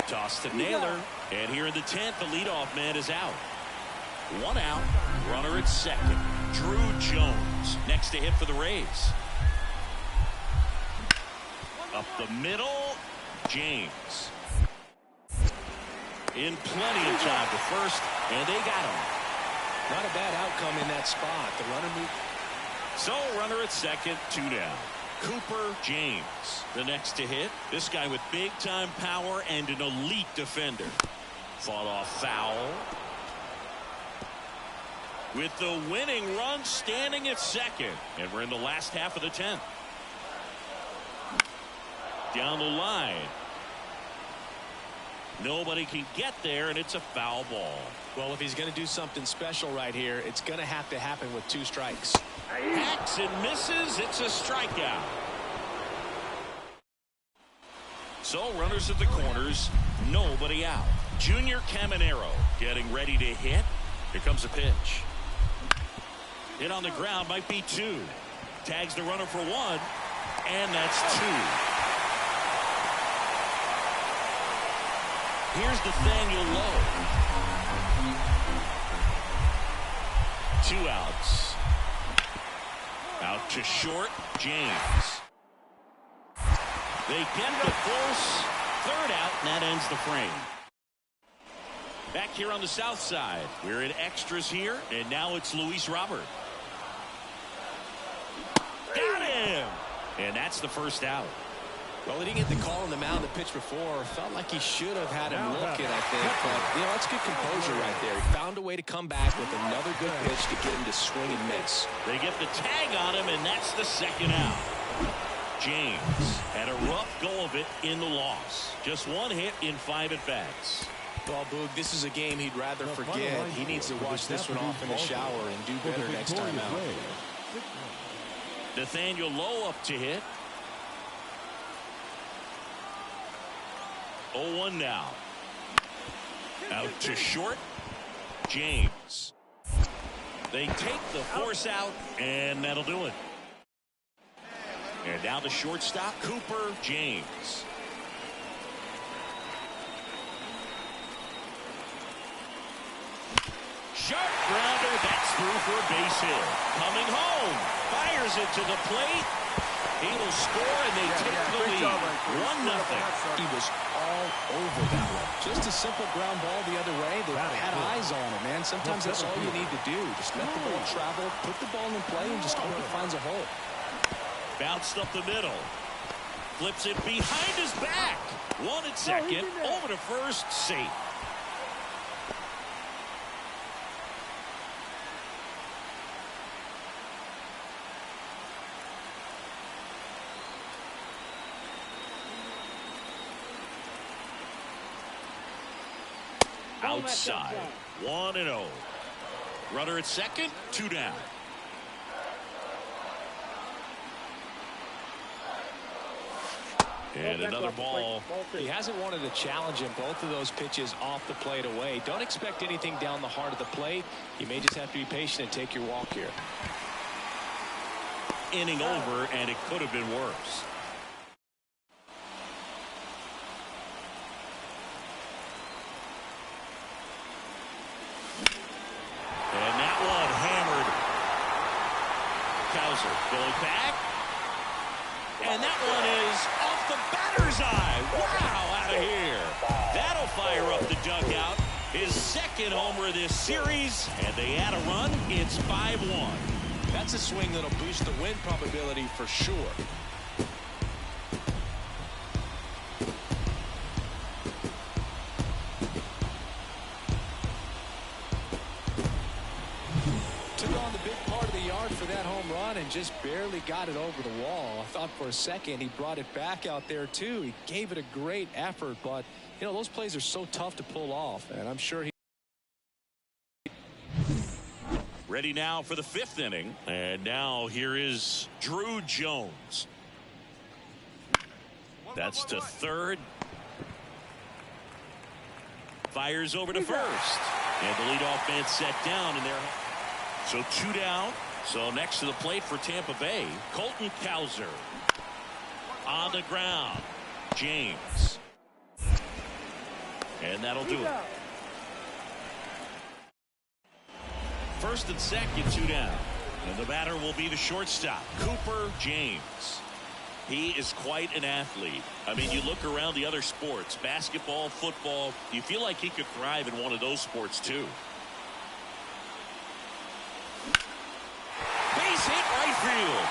Toss to Naylor. And here in the 10th, the leadoff man is out. 1 out. Runner at second. Drew Jones next to hit for the Rays. Up the middle, James. In plenty of time to first, and they got him. Not a bad outcome in that spot. The runner moved. So runner at second, 2 down. Cooper James, the next to hit. This guy with big-time power and an elite defender. Fought off foul. With the winning run standing at second. And we're in the last half of the 10th. Down the line. Nobody can get there, and it's a foul ball. Well, if he's going to do something special right here, it's going to have to happen with 2 strikes. Hacks and misses. It's a strikeout. So runners at the corners, nobody out. Junior Caminero getting ready to hit. Here comes a pitch. Hit on the ground, might be 2. Tags the runner for 1, and that's 2. Here's Nathaniel Lowe. 2 outs. Out to short, James. They get the force. 3rd out, and that ends the frame. Back here on the south side, we're in extras here, and now it's Luis Robert. Got him! And that's the 1st out. Well, he didn't get the call on the mound the pitch before. Felt like he should have had him looking, I think. But, that's good composure right there. He found a way to come back with another good pitch to get him to swing and miss. They get the tag on him, and that's the 2nd out. James had a rough go of it in the loss. Just 1 hit in 5 at-bats. Well, Boog, this is a game he'd rather forget. He needs to wash this one off in the shower and do better next time out. Nathaniel Lowe up to hit. 0-1 now. Out to short, James. They take the force out, and that'll do it. And now the shortstop, Cooper James. Sharp grounder, that's through for a base hit. Coming home, fires it to the plate. He will score, and they take the lead. 1-0. He was all over that one. Just a simple ground ball the other way. They had eyes on it, man. Sometimes that's all you need to do. Just let the ball travel, put the ball in play, and just hope it finds a hole. Bounced up the middle. Flips it behind his back. 1 at second. Over to first. Safe. Outside. 1-0. Runner at second. 2 down. And another ball. He hasn't wanted to challenge him both of those pitches off the plate away. Don't expect anything down the heart of the plate. You may just have to be patient and take your walk here. Inning over, and it could have been worse. And that one hammered. Cowser going back. And that one is off the batter's eye. Wow, out of here. That'll fire up the dugout. His 2nd homer of this series, and they add a run. It's 5-1. That's a swing that'll boost the win probability for sure. Took on the big part of the yard for that home run and just barely got it over the wall. I thought for a second he brought it back out there too. He gave it a great effort, but those plays are so tough to pull off, and I'm sure he ready now for the 5th inning, and now here is Drew Jones. That's to 3rd. Fires over to 1st, and the leadoff man set down in there. So 2 down. So next to the plate for Tampa Bay, Colton Cowser. On the ground, James. And that'll do it. 1st and 2nd, 2 down. And the batter will be the shortstop, Cooper James. He is quite an athlete. I mean, you look around the other sports, basketball, football, you feel like he could thrive in one of those sports too. Base hit right field.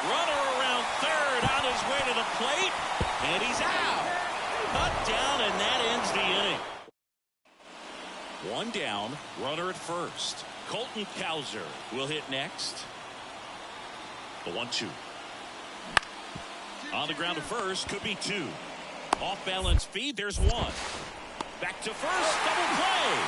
Runner around 3rd on his way to the plate, and he's out. Cut down, and that ends the inning. 1 down, runner at 1st. Colton Cowser will hit next. The 1-2. On the ground to 1st, could be 2. Off balance feed, there's 1. Back to first. Double play.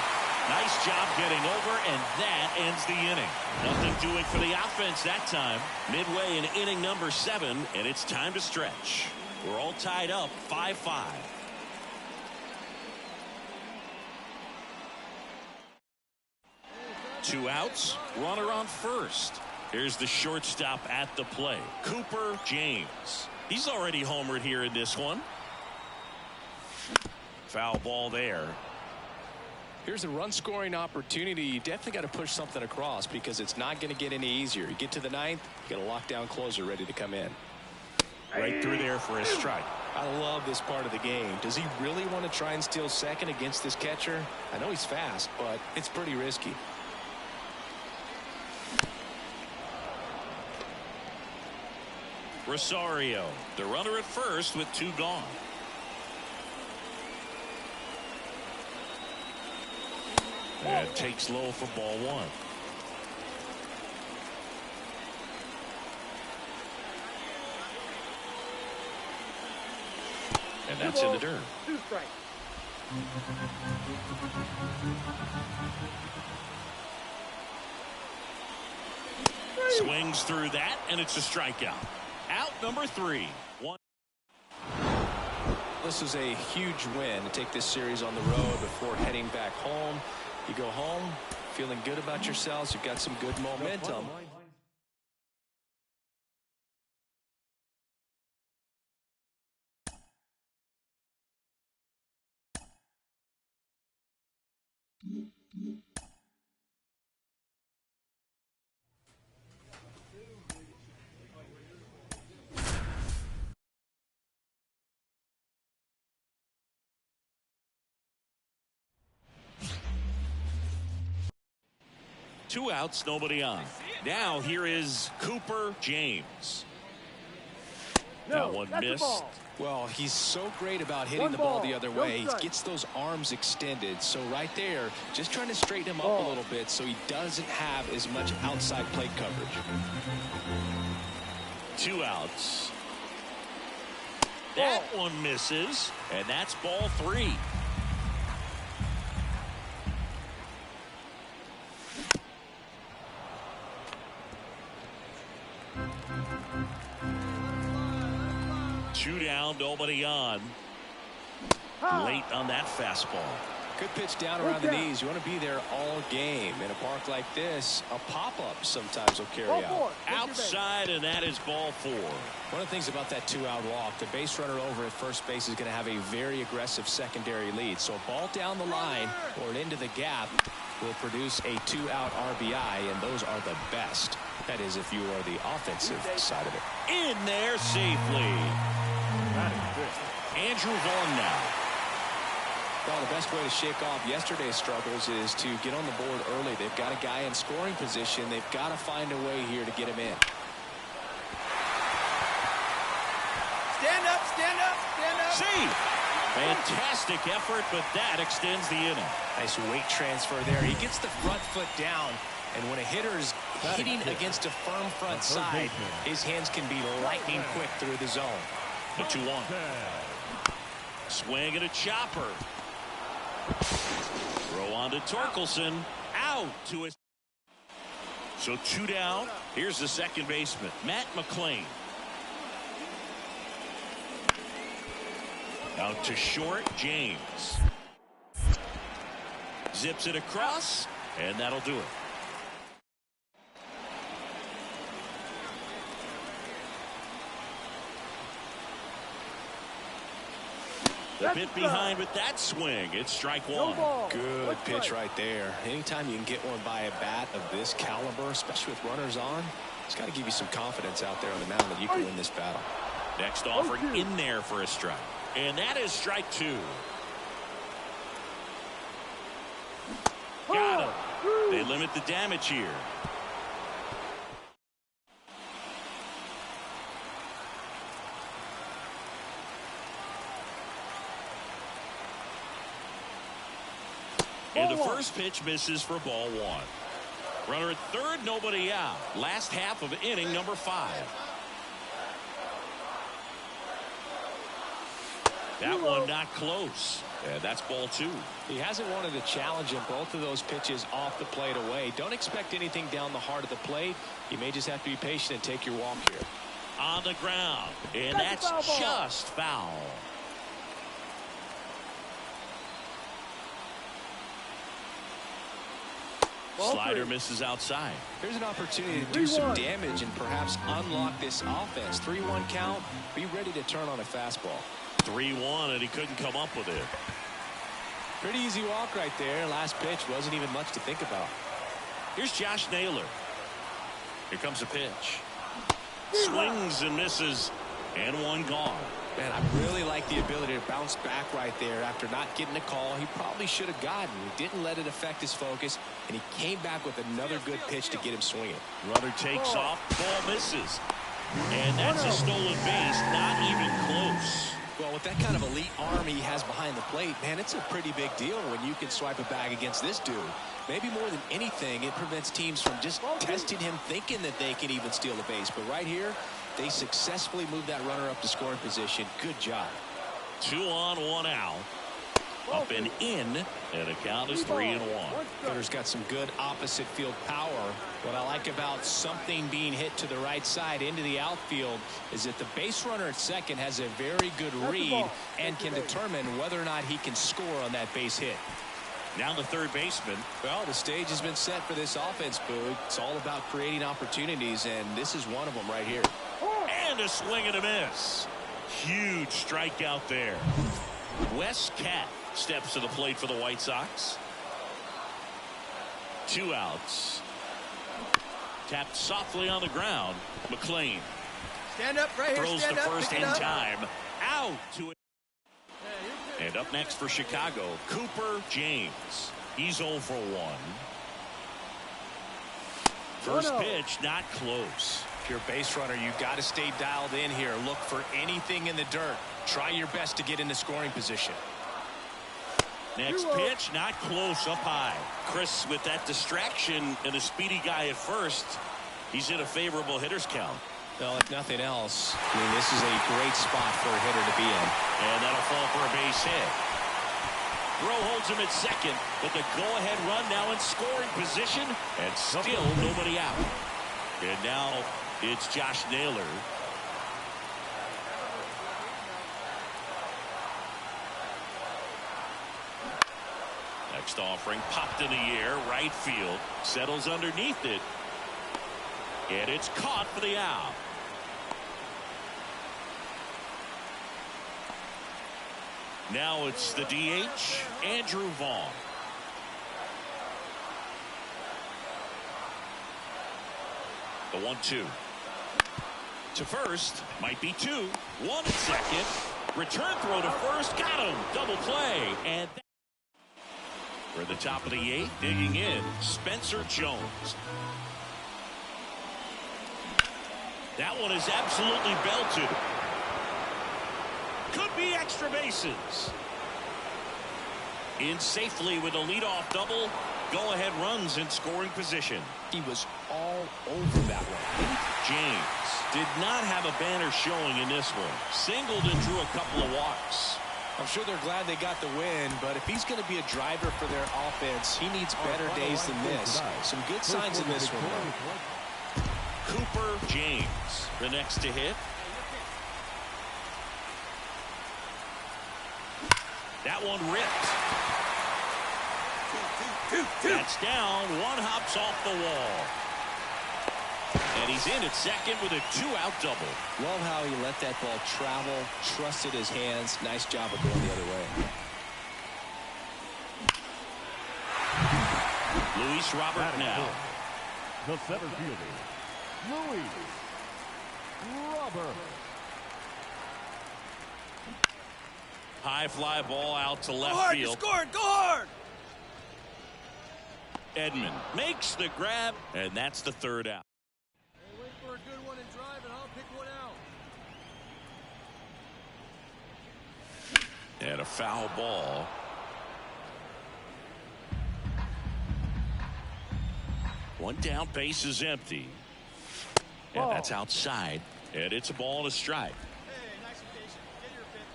Nice job getting over, and that ends the inning. Nothing doing for the offense that time. Midway in inning number 7, and it's time to stretch. We're all tied up 5-5. Two outs, runner on first. Here's the shortstop at the plate, Cooper James. He's already homered here in this one. Foul ball there. Here's a run-scoring opportunity. You definitely got to push something across because it's not going to get any easier. You get to the 9th, you got a lockdown closer ready to come in. Right through there for a strike. I love this part of the game. Does he really want to try and steal second against this catcher? I know he's fast, but it's pretty risky. Rosario, the runner at first with 2 gone. And takes low for ball 1. And that's in the dirt. 2 strikes. Swings through that, and it's a strikeout. Out number 3. This is a huge win to take this series on the road before heading back home. You go home feeling good about yourselves. You've got some good momentum. Two outs, nobody on. Now here is Cooper James. That one missed. Well, he's so great about hitting the ball the other way. He gets those arms extended. So right there, just trying to straighten him up a little bit so he doesn't have as much outside plate coverage. 2 outs. That one misses, and that's ball 3. Two down, nobody on. Late on that fastball. Good pitch down around the knees. You want to be there all game. In a park like this, a pop-up sometimes will carry out. Outside, and that is ball 4. One of the things about that 2-out walk, the base runner over at first base is going to have a very aggressive secondary lead. So a ball down the line or into the gap will produce a 2-out RBI, and those are the best. That is if you are the offensive side of it. In there safely. Andrew Vaughn now. Well, the best way to shake off yesterday's struggles is to get on the board early. They've got a guy in scoring position. They've got to find a way here to get him in. Stand up, stand up, stand up. See, fantastic effort, but that extends the inning. Nice weight transfer there. He gets the front foot down, and when a hitter is hitting against a firm front side, his hands can be lightning quick through the zone. The 2-1. Swing and a chopper. Throw on to Torkelson. Out to his. So 2 down. Here's the second baseman, Matt McClain. Out to short, James. Zips it across, and that'll do it. A bit behind with that swing. It's strike 1. Good pitch right there. Anytime you can get one by a bat of this caliber, especially with runners on, it's got to give you some confidence out there on the mound that you can win this battle. Next offering in there for a strike. And that is strike 2. Got him. They limit the damage here. And the first pitch misses for ball 1. Runner at third, nobody out. Last half of inning number 5. That one not close. And that's ball 2. He hasn't wanted to challenge him both of those pitches off the plate away. Don't expect anything down the heart of the plate. You may just have to be patient and take your walk here. On the ground. And that's just foul. Slider misses outside. There's an opportunity to do some damage and perhaps unlock this offense. 3-1 count. Be ready to turn on a fastball. 3-1, and he couldn't come up with it. Pretty easy walk right there. Last pitch wasn't even much to think about. Here's Josh Naylor. Here comes a pitch. Swings and misses, and one gone. Man, I really like the ability to bounce back right there after not getting a call he probably should have gotten. He didn't let it affect his focus, and he came back with another good pitch to get him swinging. Runner takes off, ball misses. And that's a stolen base, not even close. Well, with that kind of elite arm he has behind the plate, man, it's a pretty big deal when you can swipe a bag against this dude. Maybe more than anything, it prevents teams from just testing him thinking that they can even steal the base. But right here, they successfully moved that runner up to scoring position. Good job. 2 on, 1 out. Up and in, and the count is 3-1. Hitter's got some good opposite field power. What I like about something being hit to the right side into the outfield is that the base runner at second has a very good read and can determine whether or not he can score on that base hit. Now the third baseman. Well, the stage has been set for this offense, Boog. It's all about creating opportunities, and this is one of them right here. And a swing and a miss. Huge strikeout there. Wes Cat steps to the plate for the White Sox. 2 outs. Tapped softly on the ground. McLean Stand up right here. throws Stand the up. first Pick in it up. time. Out to it. And up next for Chicago, Cooper James. He's 0 for 1. First pitch, not close. If you're a base runner, you've got to stay dialed in here. Look for anything in the dirt. Try your best to get into scoring position. Next pitch, not close, up high. Chris, with that distraction and a speedy guy at first, he's in a favorable hitter's count. Well, if nothing else, I mean, this is a great spot for a hitter to be in. And that'll fall for a base hit. Throw holds him at second, but the go-ahead run now in scoring position, and still nobody out. And now it's Josh Naylor. Next offering popped in the air, right field, settles underneath it, and it's caught for the out. Now it's the DH, Andrew Vaughn. The 1-2. To first, might be 2. 1 at second. Return throw to first, got him. Double play. And we're at the top of the 8th, digging in, Spencer Jones. That one is absolutely belted. Could be extra bases. In safely with a leadoff double. Go-ahead runs in scoring position. He was all over that one. James did not have a banner showing in this one. Singled and drew a couple of walks. I'm sure they're glad they got the win, but if he's going to be a driver for their offense, he needs better days than this. Some good signs in this one, though. Cooper James, the next to hit. That one ripped. That's down. One hops off the wall. And he's in at second with a 2-out double. Love how he let that ball travel, trusted his hands. Nice job of going the other way. Luis Robert now. The center fielder, Luis Robert. High fly ball out to left Go hard, field. you scored. Go hard. Edmund makes the grab, and that's the 3rd out. Hey, wait for a good one and drive, and I'll pick one out. And a foul ball. One down, base is empty. And that's outside. And it's a ball and a strike. Hey, nice and patient. Get your pick.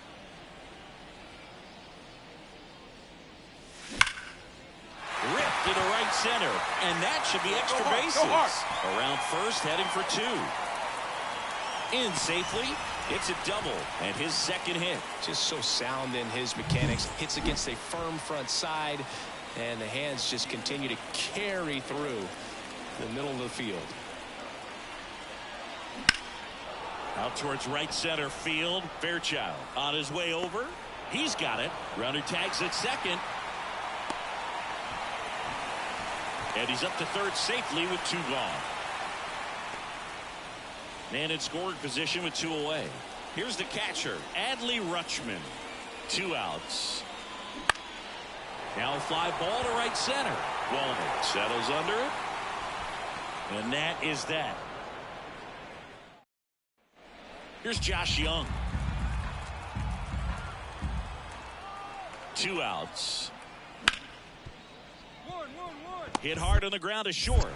to right center, and that should be extra bases. Around first, heading for 2. In safely, it's a double, and his second hit. Just so sound in his mechanics. Hits against a firm front side, and the hands just continue to carry through the middle of the field. Out towards right center field. Fairchild on his way over. He's got it. Runner tags at second. And he's up to third safely with 2 gone. Man in scoring position with 2 away. Here's the catcher, Adley Rutschman. 2 outs. Now a fly ball to right center. Walner settles under it. And that is that. Here's Josh Young. 2 outs. Hit hard on the ground to short.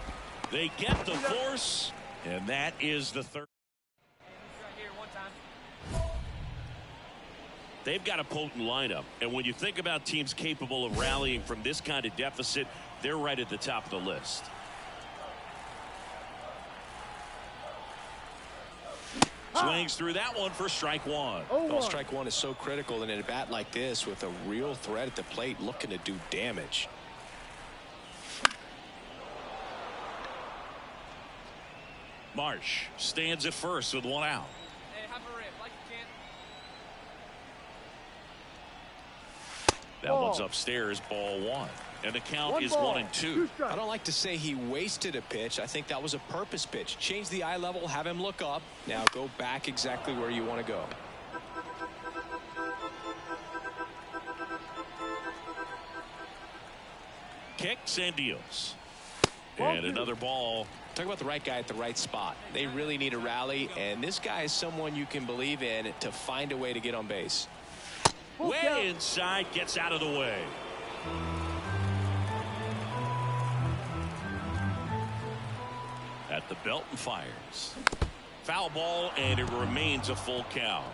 They get the force, and that is the third. They've got a potent lineup, and when you think about teams capable of rallying from this kind of deficit, they're right at the top of the list. Swings through that one for strike 1. Well, strike 1 is so critical in a bat like this with a real threat at the plate looking to do damage. Marsh stands at first with 1 out. Hey, have a rip, like you can. That one's upstairs, ball 1. And the count is 1-2. I don't like to say he wasted a pitch. I think that was a purpose pitch. Change the eye level, have him look up. Now go back exactly where you want to go. Kicks and deals. And another ball. Talk about the right guy at the right spot. They really need a rally, and this guy is someone you can believe in to find a way to get on base. Way inside, gets out of the way. At the belt and fires. Foul ball, and it remains a full count.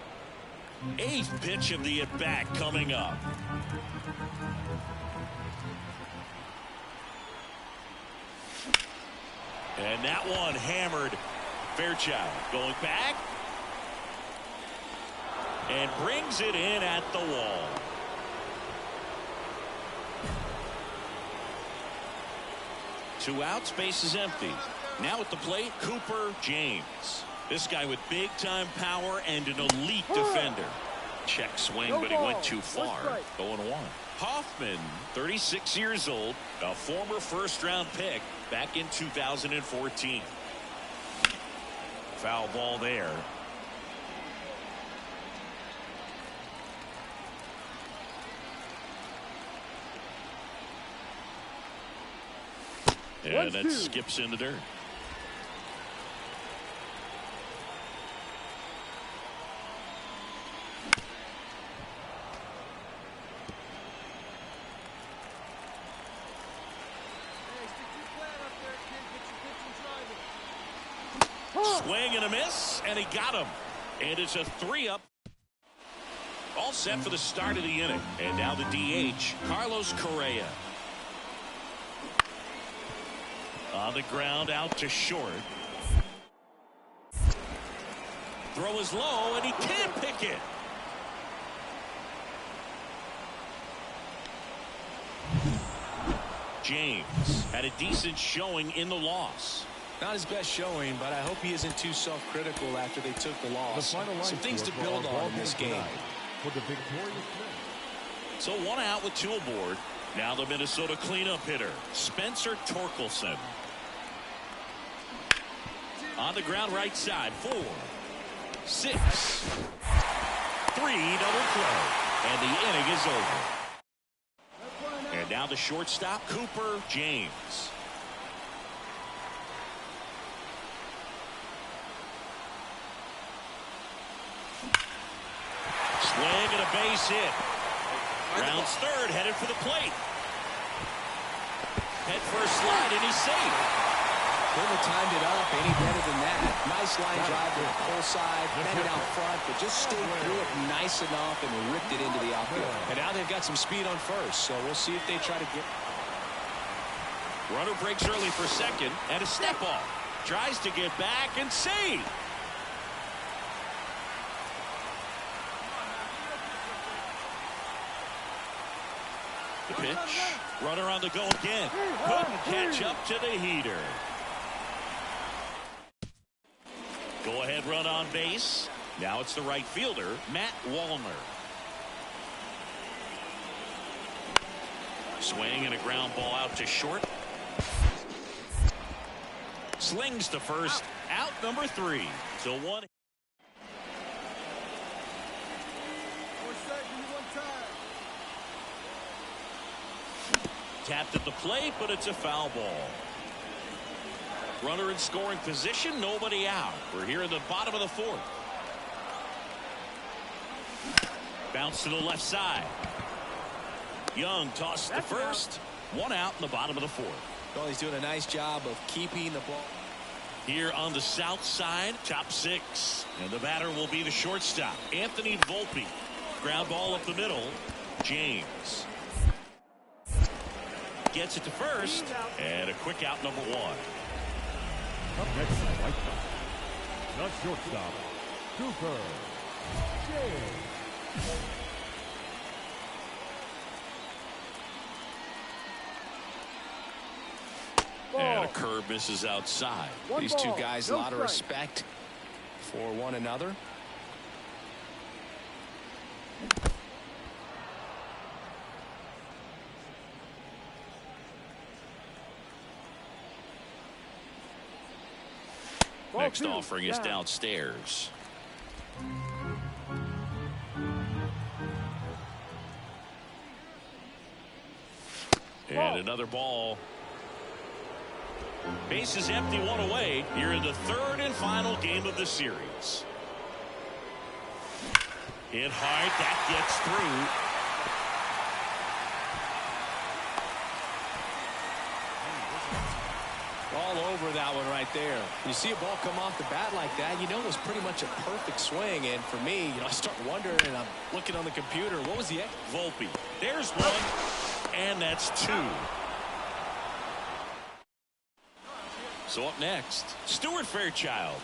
8th pitch of the at-bat coming up. And that one hammered. Fairchild going back. And brings it in at the wall. Two outs, base is empty. Now at the plate, Cooper James. This guy with big-time power and an elite defender. Check swing, but he went too far. 0-1. Hoffman, 36 years old, a former first-round pick back in 2014. Foul ball there. And that skips in the dirt. Swing and a miss, and he got him. And it's a 3-up. All set for the start of the inning. And now the DH, Carlos Correa. On the ground, out to short. Throw is low, and he can't pick it. James had a decent showing in the loss. Not his best showing, but I hope he isn't too self-critical after they took the loss. Some things to build on in this game. For the victorious men. So 1 out with 2 aboard. Now the Minnesota cleanup hitter, Spencer Torkelson. On the ground right side, 4, 6, 3, double play. And the inning is over. And now the shortstop, Cooper James. Swing and a base hit. Rounds third, headed for the plate. Head first slide, and he's safe. Couldn't have timed it up any better than that. Nice line drive to the pull side, headed out front, but just stayed through it nice enough and ripped it into the outfield. And now they've got some speed on first, so we'll see if they try to get. Runner breaks early for second, and a step off. Tries to get back and save. The pitch. Runner on the go again. Couldn't catch up to the heater. Go ahead run on base. Now it's the right fielder, Matt Wallner. Swing and a ground ball out to short. Slings to first. Out number 3. So 1. Tapped at the plate, but it's a foul ball. Runner in scoring position, nobody out. We're here in the bottom of the 4th. Bounce to the left side. Young tosses to first. 1 out in the bottom of the 4th. Well, he's doing a nice job of keeping the ball. Here on the south side, top 6. And the batter will be the shortstop, Anthony Volpe. Ground ball up the middle, James. Gets it to first, and a quick out number 1. Up next, the White Sox. The shortstop, Cooper James. And a curve misses outside. These two guys, a lot of respect for one another. Next offering is downstairs. And another ball. Base is empty, 1 away. You're in the 3rd and final game of the series. Hit hard, that gets through. All over that one right there. When you see a ball come off the bat like that, you know it was pretty much a perfect swing. And for me, I start wondering, and I'm looking on the computer, what was the Volpe. There's 1, and that's 2. So up next, Stuart Fairchild.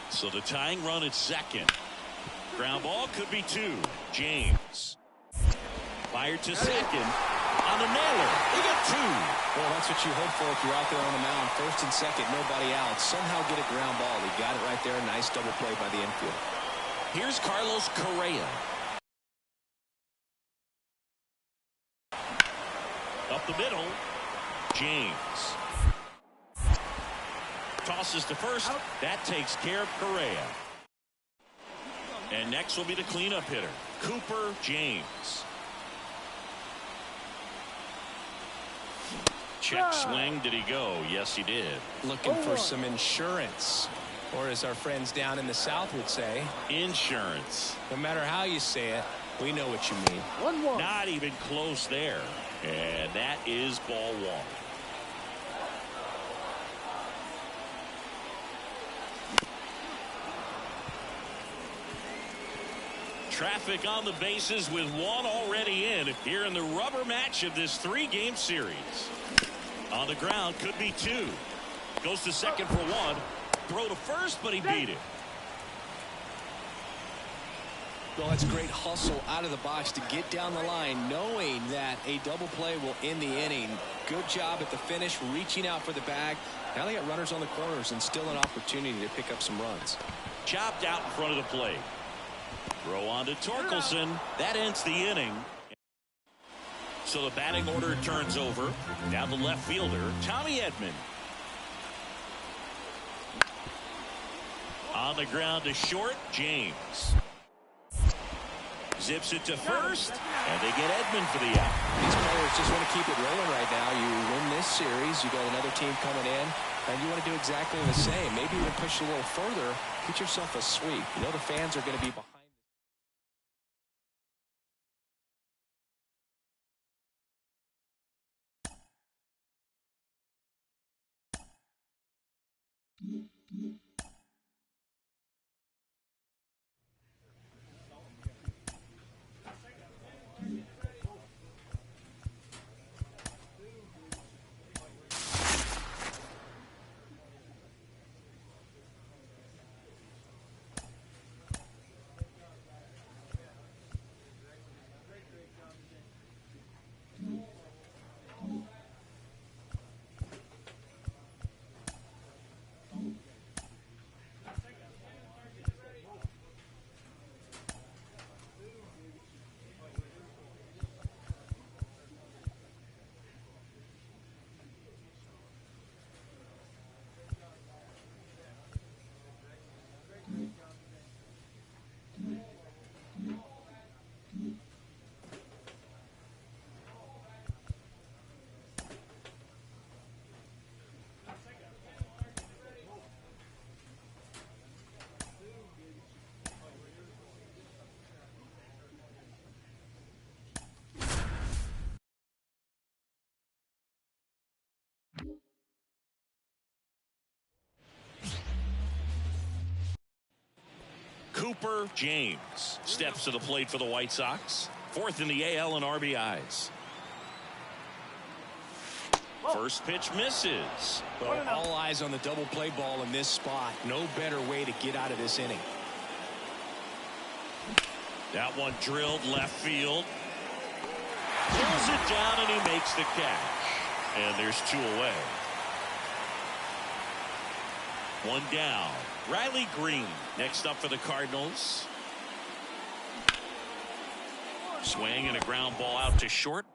So the tying run at second. Ground ball could be 2. James. Fired to second. On the nailer. He got 2. Well, that's what you hope for if you're out there on the mound. First and second, nobody out. Somehow get a ground ball. He got it right there. Nice double play by the infield. Here's Carlos Correa. Up the middle, James. Tosses to first. That takes care of Correa. And next will be the cleanup hitter, Cooper James. Check swing. Did he go? Yes, he did. Looking for some insurance. Or as our friends down in the South would say, insurance. No matter how you say it, we know what you mean. 1-1. Not even close there. And that is ball 1. Traffic on the bases with 1 already in here in the rubber match of this 3-game series. On the ground, could be 2. Goes to second for 1. Throw to first, but he beat it. Well, that's great hustle out of the box to get down the line, knowing that a double play will end the inning. Good job at the finish, reaching out for the bag. Now they got runners on the corners and still an opportunity to pick up some runs. Chopped out in front of the plate. Throw on to Torkelson. That ends the inning. So the batting order turns over. Down the left fielder, Tommy Edman. On the ground to short, James. Zips it to first, and they get Edman for the out. These players just want to keep it rolling right now. You win this series, you got another team coming in, and you want to do exactly the same. Maybe even push a little further, get yourself a sweep. You know the fans are going to be behind. Cooper James steps to the plate for the White Sox. Fourth in the AL in RBIs. First pitch misses. Well, all eyes on the double play ball in this spot. No better way to get out of this inning. That one drilled left field. Pulls it down and he makes the catch. And there's two away. One down. Riley Green next up for the Cardinals. Swing and a ground ball out to short.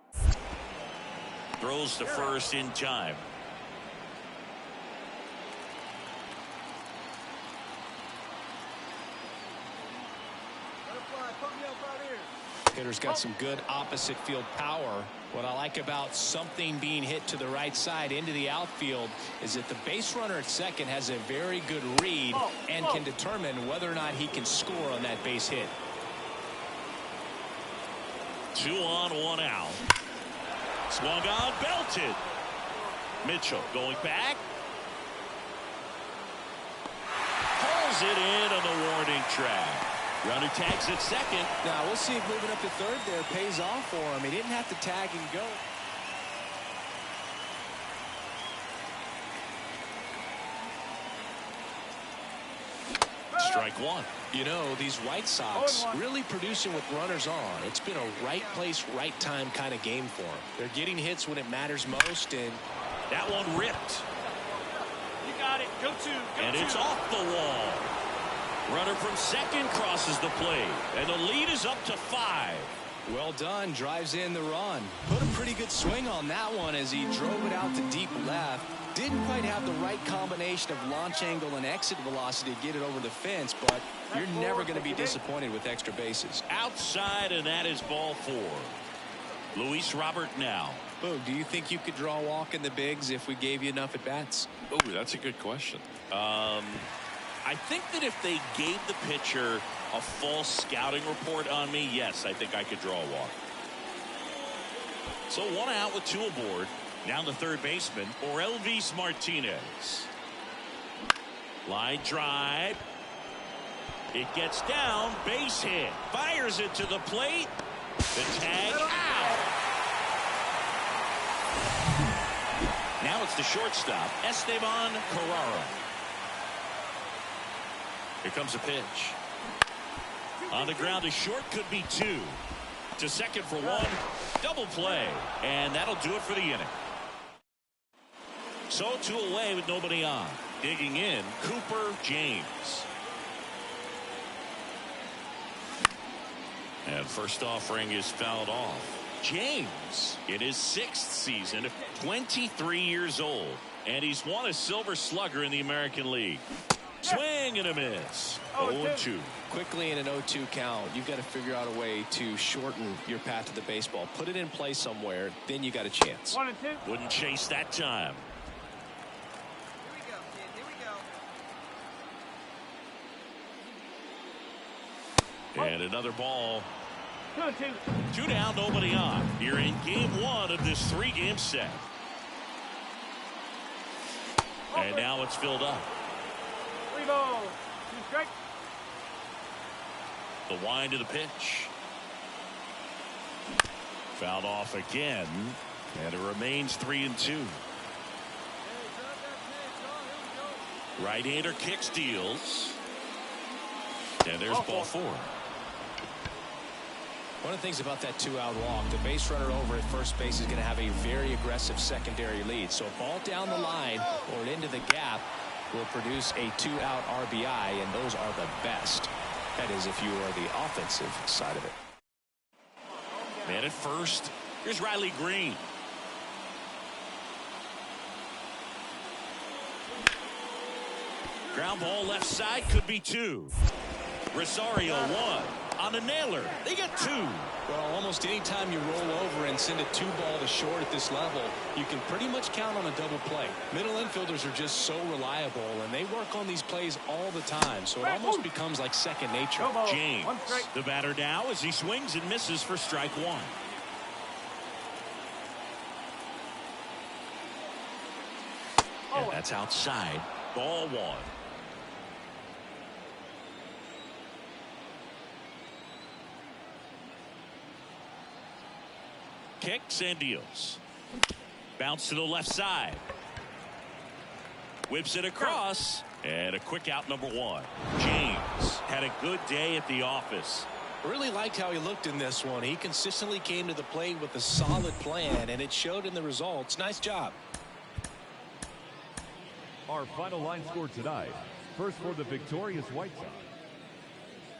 Throws to first in time. Hitter's got some good opposite field power. What I like about something being hit to the right side into the outfield is that the base runner at second has a very good read and can determine whether or not he can score on that base hit. 2 on, 1 out. Swung on, belted. Mitchell going back. Pulls it in on the warning track. Runner tags at second. Now we'll see if moving up to third there pays off for him. He didn't have to tag and go. Strike one. You know, these White Sox really producing with runners on. It's been a right place, right time kind of game for them. They're getting hits when it matters most, and that one ripped. You got it. Go two. And it's off the wall. Runner from second crosses the plate, and the lead is up to 5. Well done. Drives in the run. Put a pretty good swing on that one as he drove it out to deep left. Didn't quite have the right combination of launch angle and exit velocity to get it over the fence, but you're never going to be disappointed with extra bases. Outside, and that is ball 4. Luis Robert now. Boog, do you think you could draw a walk in the bigs if we gave you enough at bats? Oh, that's a good question. I think that if they gave the pitcher a false scouting report on me, yes, I think I could draw a walk. So 1 out with 2 aboard. Down the third baseman or Elvis Martinez. Line drive. It gets down. Base hit. Fires it to the plate. The tag out. Now it's the shortstop, Esteban Carrara. Here comes a pitch. On the ground to short, could be 2. To second for 1. Double play. And that'll do it for the inning. So 2 away with nobody on. Digging in, Cooper James. And first offering is fouled off. James in his 6th season, 23 years old. And he's won a Silver Slugger in the American League. Swing and a miss. 0-2. Quickly in an 0-2 count, you've got to figure out a way to shorten your path to the baseball. Put it in play somewhere, then you got a chance. 1 and 2. Wouldn't chase that time. And another ball. 2 and 2. 2 down, nobody on. You're in game 1 of this 3-game set. And now it's filled up. 3 balls. 2 strikes. The wind of the pitch. Fouled off again. And it remains 3 and 2. Right-hander kicks, deals. And there's ball 4. One of the things about that 2-out walk, the base runner over at first base is going to have a very aggressive secondary lead. So a ball down the line or into the gap will produce a 2-out RBI, and those are the best. That is if you are the offensive side of it. Man at first. Here's Riley Green. Ground ball left side, could be 2. Rosario 1. On a nailer, they get 2. Well, almost any time you roll over and send a 2-ball to short at this level, you can pretty much count on a double play. Middle infielders are just so reliable, and they work on these plays all the time, so it almost becomes like second nature. James, the batter now, as he swings and misses for strike 1. And that's outside. Ball 1. kicks and deals. Bounce to the left side. Whips it across. And a quick out, number one. James had a good day at the office. Really liked how he looked in this one. He consistently came to the plate with a solid plan, and it showed in the results. Nice job. Our final line score tonight. First for the victorious White Sox.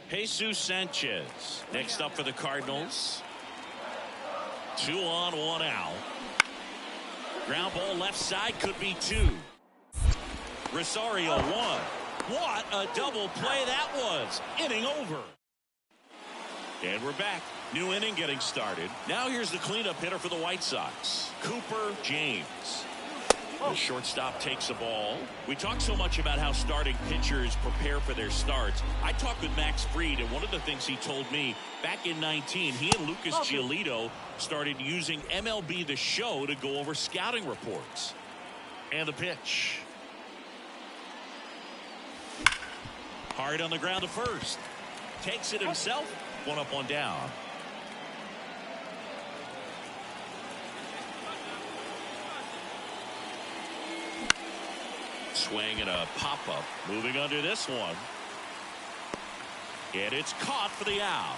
Jesus Sanchez next up for the Cardinals. 2 on, 1 out. Ground ball left side, could be 2. Rosario 1. What a double play that was. Inning over. And we're back. New inning getting started. Now here's the cleanup hitter for the White Sox, Cooper James. The shortstop takes the ball. We talk so much about how starting pitchers prepare for their starts. I talked with Max Fried, and one of the things he told me back in 19, he and Lucas Giolito started using MLB The Show to go over scouting reports. And the pitch. Hard on the ground to first. Takes it himself. 1 up, 1 down. Swing and a pop-up. Moving under this one. And it's caught for the out.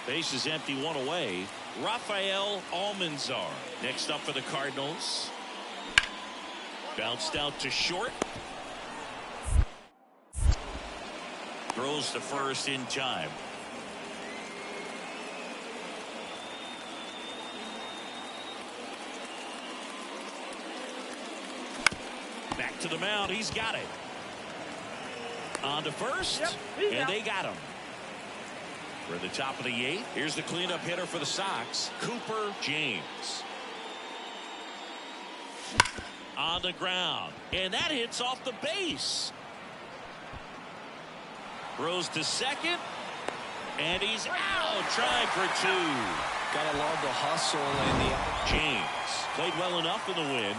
Base is empty, 1 away. Rafael Almanzar next up for the Cardinals. Bounced out to short. Throws to first in time. Back to the mound. He's got it. On to first. And they got him. We're at the top of the 8th. Here's the cleanup hitter for the Sox, Cooper James. On the ground. And that hits off the base. Throws to second. And he's out. Trying for 2. Gotta love the hustle and the James played well enough in the win.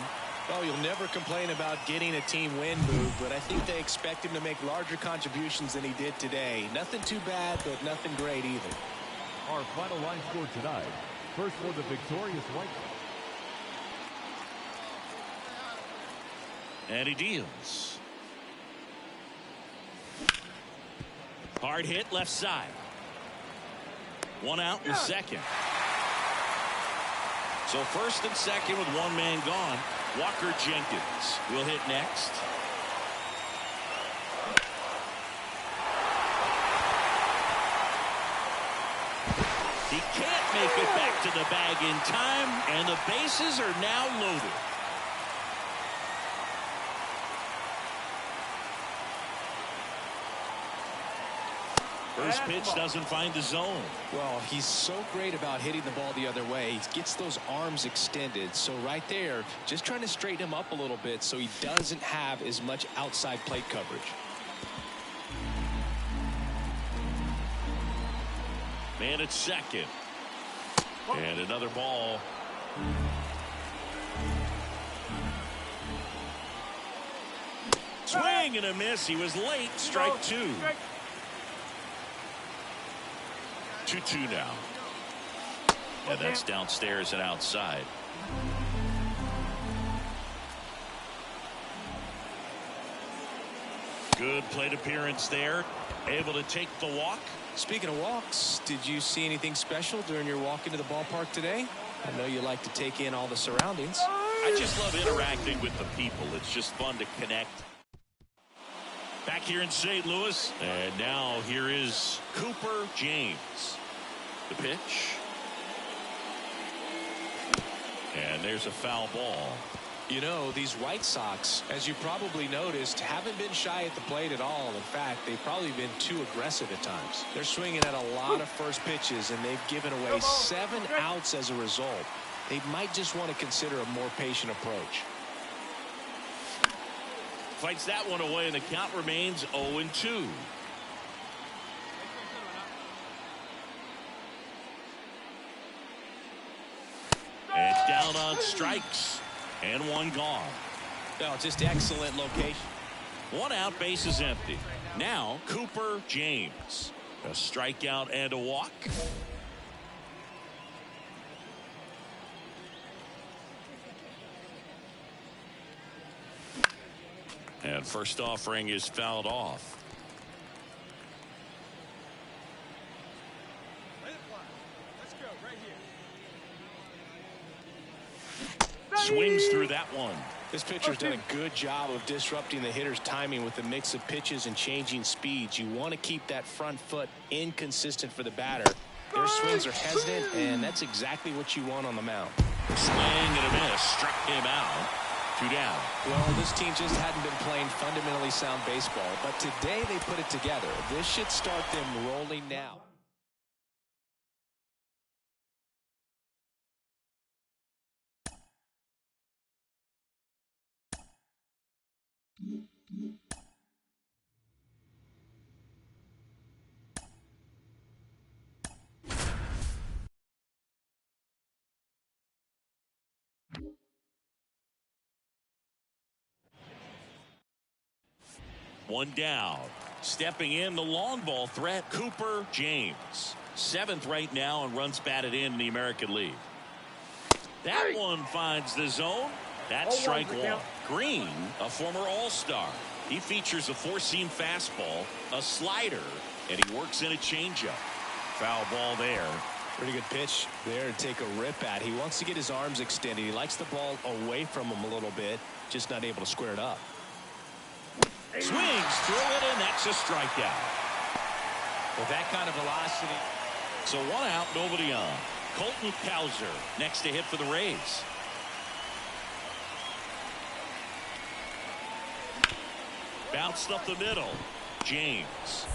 Well, you'll never complain about getting a team win move, but I think they expect him to make larger contributions than he did today. Nothing too bad, but nothing great either. Our final line score tonight. First for the victorious White Sox. And he deals. Hard hit left side. 1 out in second. So first and second with 1 man gone. Walker Jenkins will hit next. He can't make it back to the bag in time, and the bases are now loaded. First pitch doesn't find the zone. Well, he's so great about hitting the ball the other way. He gets those arms extended. So right there, just trying to straighten him up a little bit so he doesn't have as much outside plate coverage. Man at second. And another ball. Swing and a miss. He was late. Strike 2. 2-2 now. And that's downstairs and outside. Good plate appearance there. Able to take the walk. Speaking of walks, did you see anything special during your walk into the ballpark today? I know you like to take in all the surroundings. I just love interacting with the people. It's just fun to connect. Back here in St. Louis. And now here is Cooper James. The pitch. And there's a foul ball. You know, these White Sox, as you probably noticed, haven't been shy at the plate at all. In fact, they've probably been too aggressive at times. They're swinging at a lot of first pitches, and they've given away 7 outs as a result. They might just want to consider a more patient approach. Fights that one away, and the count remains 0-2. And down on strikes. And 1 gone. No, just excellent location. 1 out, base is empty. Now, Cooper James. A strikeout and a walk. And first offering is fouled off. Let's go right here. Swings through that one. This pitcher's done a good job of disrupting the hitter's timing with the mix of pitches and changing speeds. You want to keep that front foot inconsistent for the batter. Their swings are hesitant, and that's exactly what you want on the mound. Swing and a miss. Struck him out. 2 down. Well, this team just hadn't been playing fundamentally sound baseball, but today they put it together. This should start them rolling now. One down. Stepping in, the long ball threat, Cooper James. 7th right now and runs batted in the American League. That one finds the zone. That's strike one. Green, a former All-Star. He features a 4-seam fastball, a slider, and he works in a changeup. Foul ball there. Pretty good pitch there to take a rip at. He wants to get his arms extended. He likes the ball away from him a little bit, just not able to square it up. Swings through it, and that's a strikeout. With that kind of velocity. So 1 out, nobody on. Colton Cowser next to hit for the Rays. Bounced up the middle. James.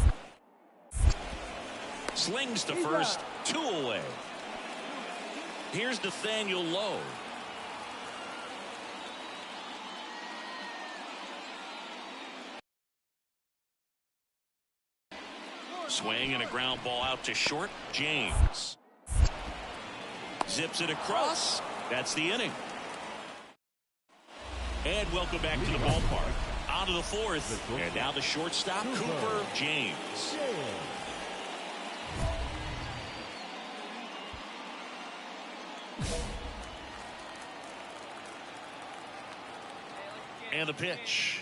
Slings to first, 2 away. Here's Nathaniel Lowe. Swing and a ground ball out to short. James zips it across. That's the inning. And welcome back to the ballpark. On to the 4th. And now the shortstop, Cooper James. And the pitch.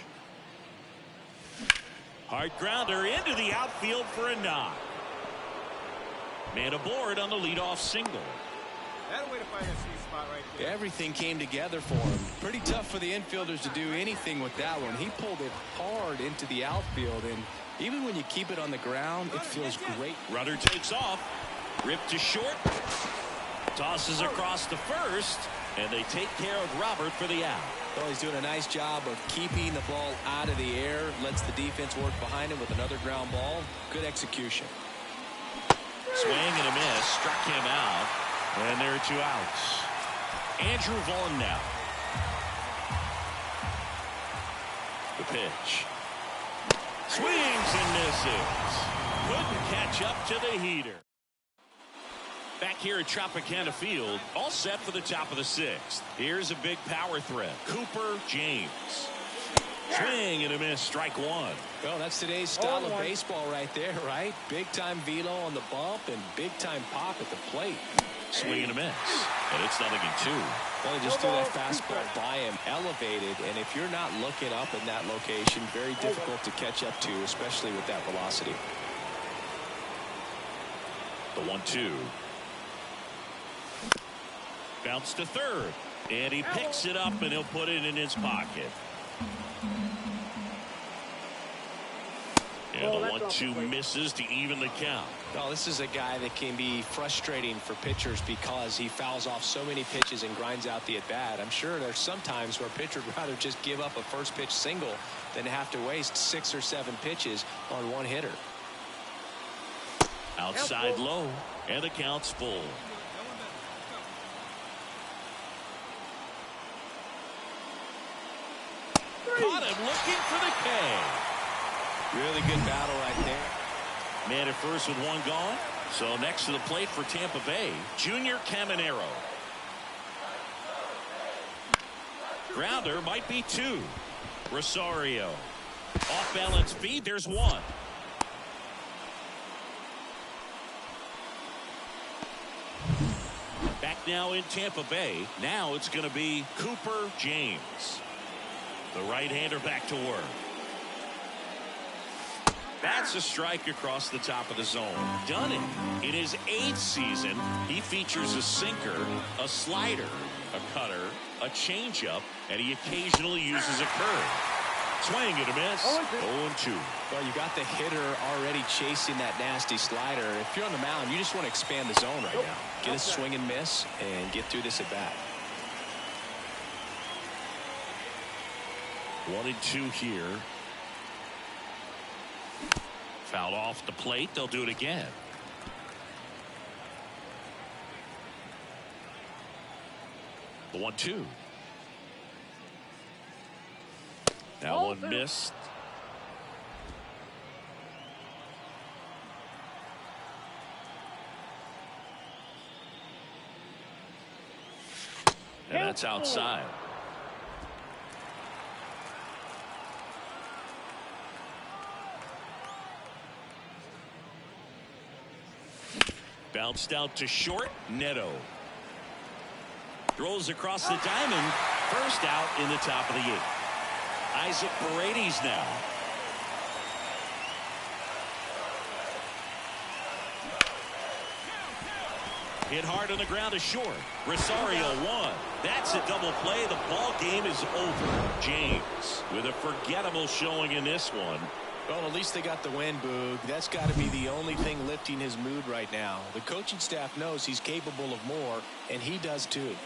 Hard grounder into the outfield for a knock. Man aboard on the leadoff single. That way to find a sweet spot right there. Everything came together for him. Pretty tough for the infielders to do anything with that one. He pulled it hard into the outfield, and even when you keep it on the ground, it feels great. Runner takes off. Ripped to short. Tosses across to first, and they take care of Robert for the out. Well, he's doing a nice job of keeping the ball out of the air. Lets the defense work behind him with another ground ball. Good execution. Swing and a miss. Struck him out. And there are 2 outs. Andrew Vaughn now. The pitch. Swings and misses. Couldn't catch up to the heater. Back here at Tropicana Field, all set for the top of the 6th. Here's a big power threat. Cooper James. Swing and a miss. Strike 1. Well, that's today's style of baseball right there, right? Big-time velo on the bump and big-time pop at the plate. Swing and a miss. And it's 0-2. Well, he just threw that fastball by him, elevated, and if you're not looking up in that location, very difficult to catch up to, especially with that velocity. The 1-2. Bounce to third, and he picks it up, and he'll put it in his pocket. And the 1-2 misses to even the count. Well, this is a guy that can be frustrating for pitchers because he fouls off so many pitches and grinds out the at-bat. I'm sure there's some times where a pitcher would rather just give up a first pitch single than have to waste 6 or 7 pitches on one hitter. Outside low, and the count's full. Caught him looking for the K. Really good battle right there. Man at first with 1 gone. So next to the plate for Tampa Bay, Junior Caminero. Grounder might be 2. Rosario. Off balance feed. There's 1. Back now in Tampa Bay. Now it's going to be Cooper James. The right-hander back to work. That's a strike across the top of the zone. Done it. In his 8th season, he features a sinker, a slider, a cutter, a changeup, and he occasionally uses a curve. Swing and a miss. 0-2. Well, you got the hitter already chasing that nasty slider. If you're on the mound, you just want to expand the zone right now. Get a swing and miss and get through this at bat. 1-2 here. Fouled off the plate. They'll do it again. The 1-2. That one missed. And that's outside. Bounced out to short. Neto throws across the diamond. First out in the top of the 8th. Isaac Paredes now. Hit hard on the ground to short. Rosario won. That's a double play. The ball game is over. James with a forgettable showing in this one. Well, at least they got the win, Boog. That's got to be the only thing lifting his mood right now. The coaching staff knows he's capable of more, and he does too.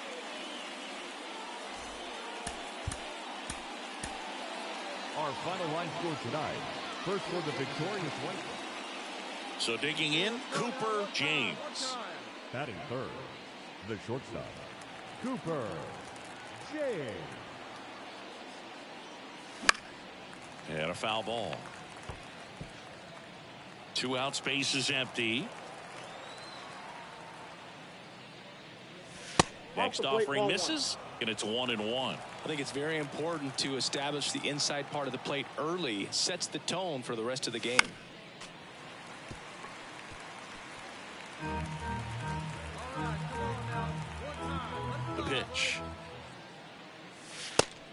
Our final line score tonight. First for the victorious White Sox. So digging in, Cooper James. Batting third, the shortstop, Cooper James. And a foul ball. 2 out, space is empty. Next offering misses, and it's 1-1. I think it's very important to establish the inside part of the plate early. Sets the tone for the rest of the game. The pitch.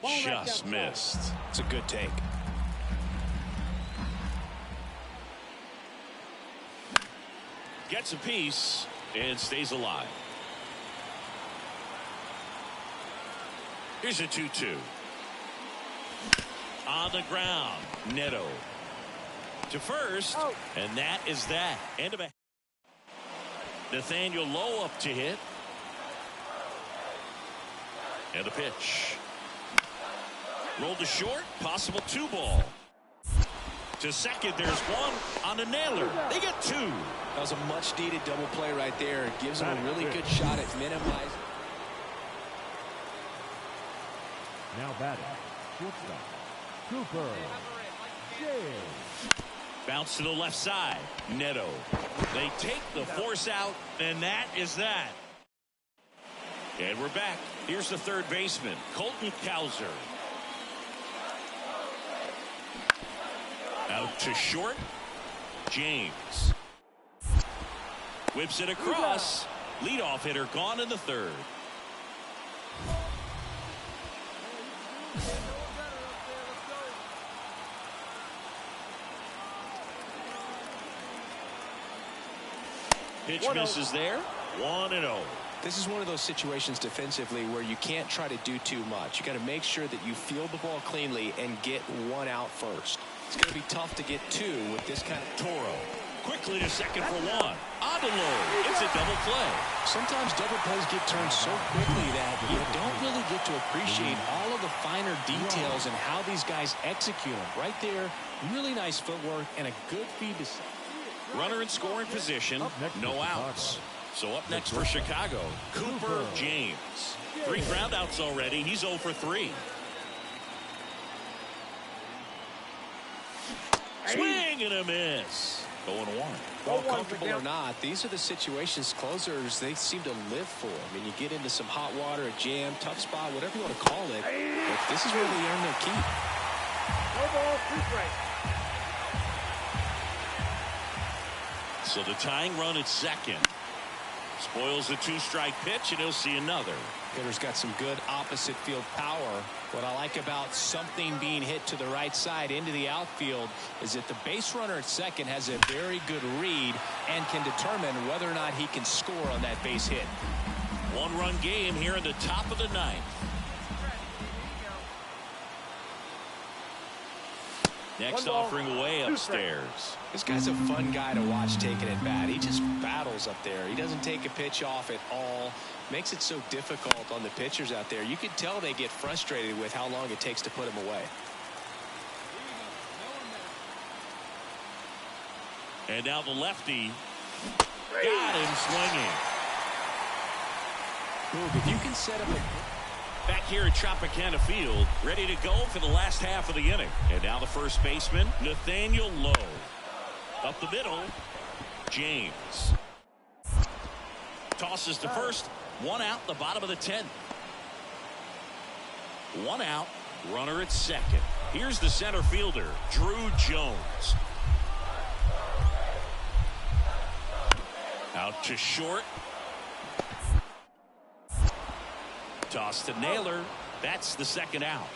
Just missed. It's a good take. Gets a piece and stays alive. Here's a 2-2. On the ground, Neto to first, and that is that. End of a Nathaniel Lowe up to hit. And the pitch. Rolled to short, possible 2-ball. To second, there's one on the nailer. They get 2. That was a much-needed double play right there. It gives them a really good shot at minimizing. Now batting, shortstop, Cooper James. Bounce to the left side. Neto. They take the force out, and that is that. And we're back. Here's the third baseman, Colton Cowser. Out to short. James. Whips it across. Leadoff hitter gone in the third. Pitch misses there. 1-0. This is one of those situations defensively where you can't try to do too much. You got to make sure that you field the ball cleanly and get 1 out first. It's going to be tough to get 2 with this kind of. Toro quickly to second for 1. On the low. It's a double play. Sometimes double plays get turned so quickly that you don't really get to appreciate all of the finer details and how these guys execute them. Right there, really nice footwork and a good feed to. Runner in scoring position, no outs. So up next for Chicago, Cooper James. 3 groundouts already. He's 0 for 3. Swing and a miss. 0-1. Well, comfortable or not, these are the situations closers they seem to live for. I mean, you get into some hot water, a jam, tough spot, whatever you want to call it. But this is where they earn their keep. No ball, 2 strikes. So the tying run at second. Spoils the two-strike pitch, and he'll see another. Hitter's got some good opposite field power. What I like about something being hit to the right side into the outfield is that the base runner at second has a very good read and can determine whether or not he can score on that base hit. One-run game here in the top of the ninth. Next offering away upstairs. This guy's a fun guy to watch taking at bat. He just battles up there. He doesn't take a pitch off at all. Makes it so difficult on the pitchers out there. You can tell they get frustrated with how long it takes to put him away. And now the lefty got him swinging. If you can set up a... Back here at Tropicana Field, ready to go for the last half of the inning. And now the first baseman, Nathaniel Lowe. Up the middle, James. Tosses to first. One out, the bottom of the 10th. One out, runner at second. Here's the center fielder, Drew Jones. Out to short. Toss to Naylor. That's the second out.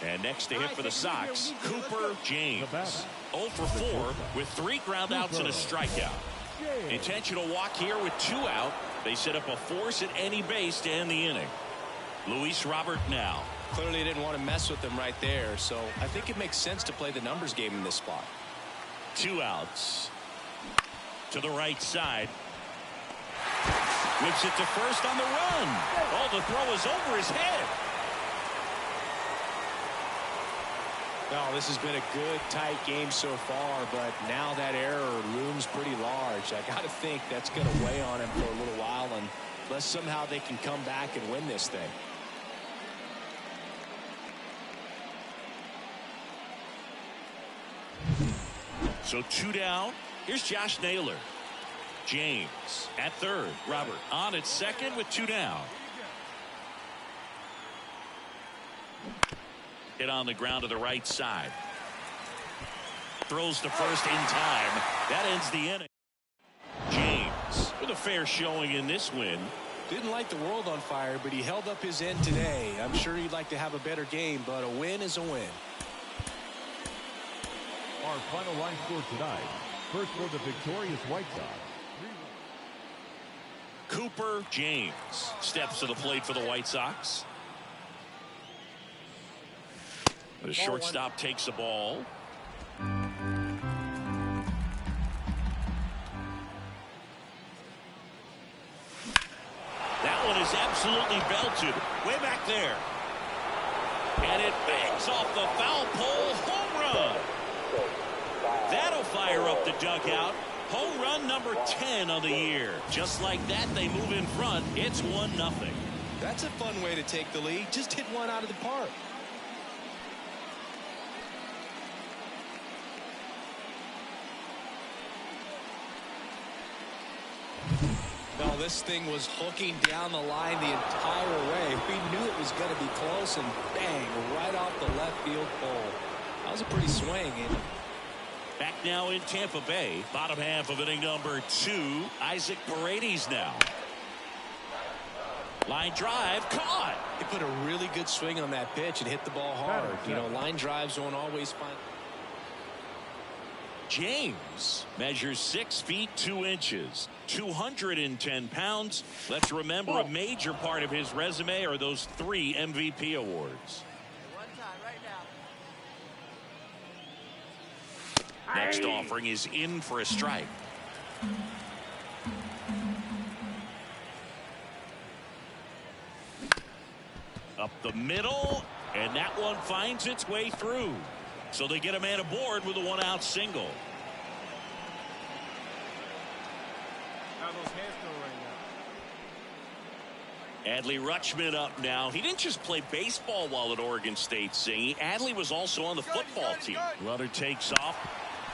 And next to hit for the Sox, Cooper James. 0 for 4 with 3 groundouts and a strikeout. Intentional walk here with 2 out. They set up a force at any base to end the inning. Luis Robert now. Clearly didn't want to mess with them right there, so I think it makes sense to play the numbers game in this spot. 2 outs. To the right side. Whips it to first on the run. Oh, the throw is over his head. No, this has been a good, tight game so far, but now that error looms pretty large. I got to think that's going to weigh on him for a little while, unless somehow they can come back and win this thing. So 2 down. Here's Josh Naylor. James at third. Robert on at second with 2 down. Hit on the ground to the right side. Throws to first in time. That ends the inning. James with a fair showing in this win. Didn't light the world on fire, but he held up his end today. I'm sure he'd like to have a better game, but a win is a win. Our final line score tonight. First for the victorious White Sox. Cooper James steps to the plate for the White Sox. The shortstop takes the ball. That one is absolutely belted. Way back there. And it bangs off the foul pole. Home run. That'll fire up the dugout. Home run number 10 of the year. Just like that, they move in front. It's 1-0. That's a fun way to take the lead. Just hit one out of the park. Well, this thing was hooking down the line the entire way. We knew it was going to be close, and bang, right off the left field pole. That was a pretty swing. Back now in Tampa Bay. Bottom half of inning number 2. Isaac Paredes now. Line drive. Caught. He put a really good swing on that pitch and hit the ball hard. You know, line drives don't always find. James measures 6 feet 2 inches. 210 pounds. Let's remember a major part of his resume are those 3 MVP awards. Next offering is in for a strike. Up the middle, and that one finds its way through. So they get a man aboard with a 1-out single. Adley Rutschman up now. He didn't just play baseball while at Oregon State, Singh. Adley was also on the football team. Runner takes off.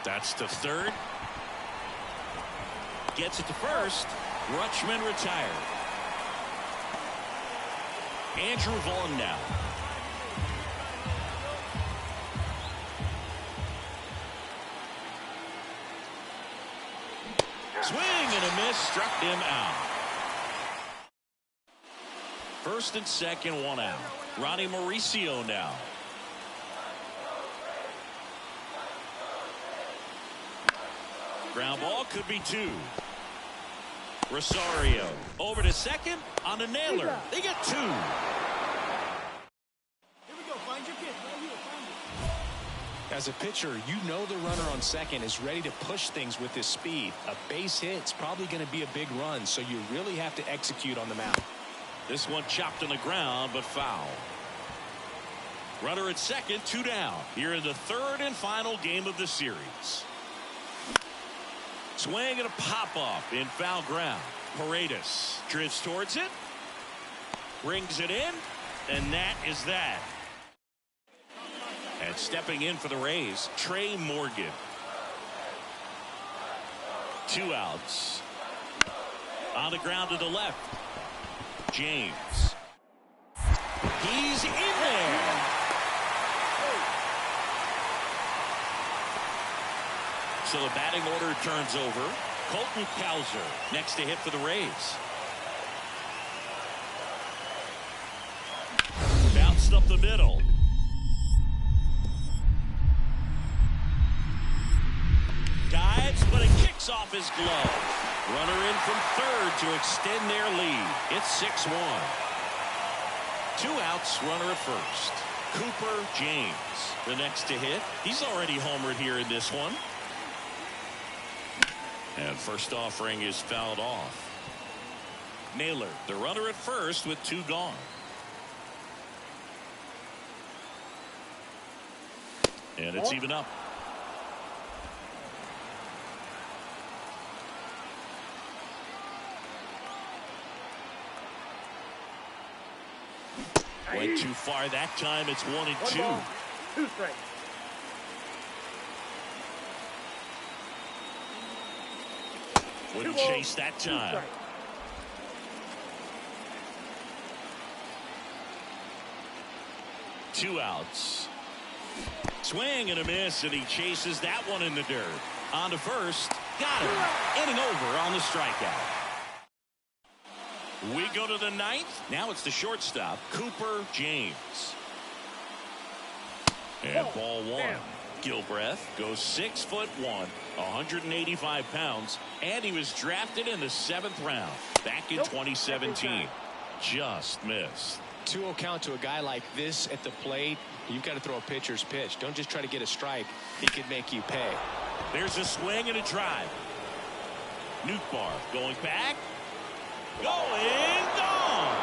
That's to third. Gets it to first. Rutschman retired. Andrew Vaughn now. Swing and a miss, struck him out. First and second, one out. Ronnie Mauricio now. Ground ball could be two. Rosario over to second on the nailer. They get two. Here we go. Find your pitch right here. Find it. As a pitcher, you know the runner on second is ready to push things with his speed. A base hit's probably going to be a big run, so you really have to execute on the mound. This one chopped on the ground, but foul. Runner at second, two down. Here in the third and final game of the series. Swing and a pop-up in foul ground. Paredes drifts towards it. Brings it in. And that is that. And stepping in for the Rays, Trey Morgan. Two outs. On the ground to the left. James. He's in there. So the batting order turns over. Colton Cowser next to hit for the Rays. Bounced up the middle. Dives, but it kicks off his glove. Runner in from third to extend their lead. It's 6-1. Two outs, runner at first. Cooper James, the next to hit. He's already homered here in this one. And first offering is fouled off. Naylor, the runner at first with two gone. And it's even up. Went too far that time. It's 1-2. 2 strikes. Wouldn't chase that time. Two outs. Swing and a miss, and he chases that one in the dirt. On to first. Got him. Inning over on the strikeout. We go to the ninth. Now it's the shortstop, Cooper James. And ball one. Gilbreth goes 6'1", 185 pounds, and he was drafted in the 7th round back in 2017. Just missed. 2-0 count to a guy like this at the plate. You've got to throw a pitcher's pitch. Don't just try to get a strike. He could make you pay. There's a swing and a drive. Nootbaar going back. Going, gone.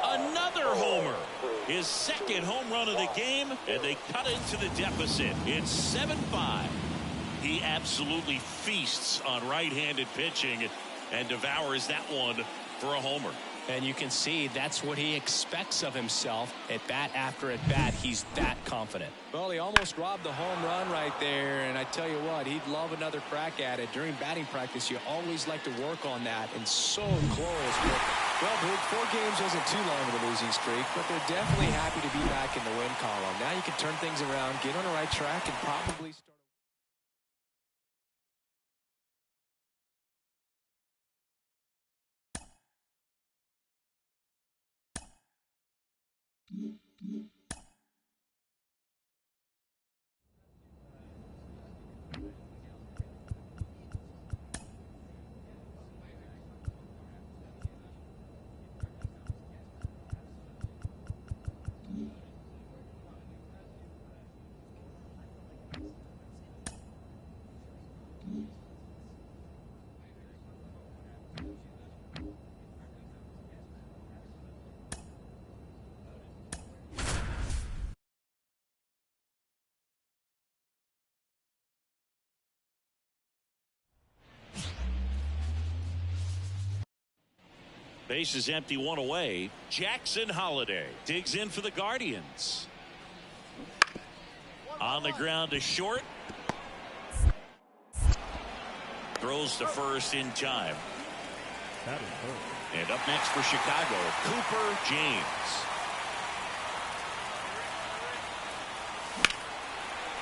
Another homer. His second home run of the game, and they cut into the deficit. It's 7-5. He absolutely feasts on right-handed pitching and devours that one for a homer. And you can see that's what he expects of himself at bat after at bat. He's that confident. Well, he almost robbed the home run right there, and I tell you what, he'd love another crack at it. During batting practice, you always like to work on that, and so close. Well, Boog, 4 games wasn't too long of a losing streak, but they're definitely happy to be back in the win column. Now you can turn things around, get on the right track, and probably start. Base is empty, one away. Jackson Holliday digs in for the Guardians. On the ground to short. Throws to first in time. And up next for Chicago, Cooper James.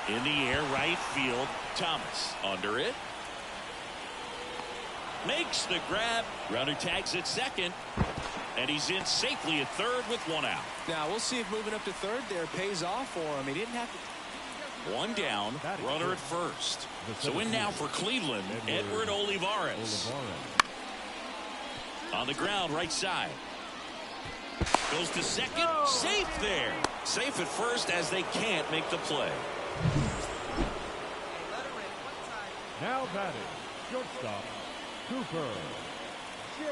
In the air, right field, Thomas under it. makes the grab. Runner tags at second. And he's in safely at third with one out. Now we'll see if moving up to third there pays off for him. He didn't have to. One down, runner at first. So in now for Cleveland, Edward Olivares. On the ground, right side. Goes to second, safe there. Safe at first as they can't make the play. Now batting, shortstop, Cooper J.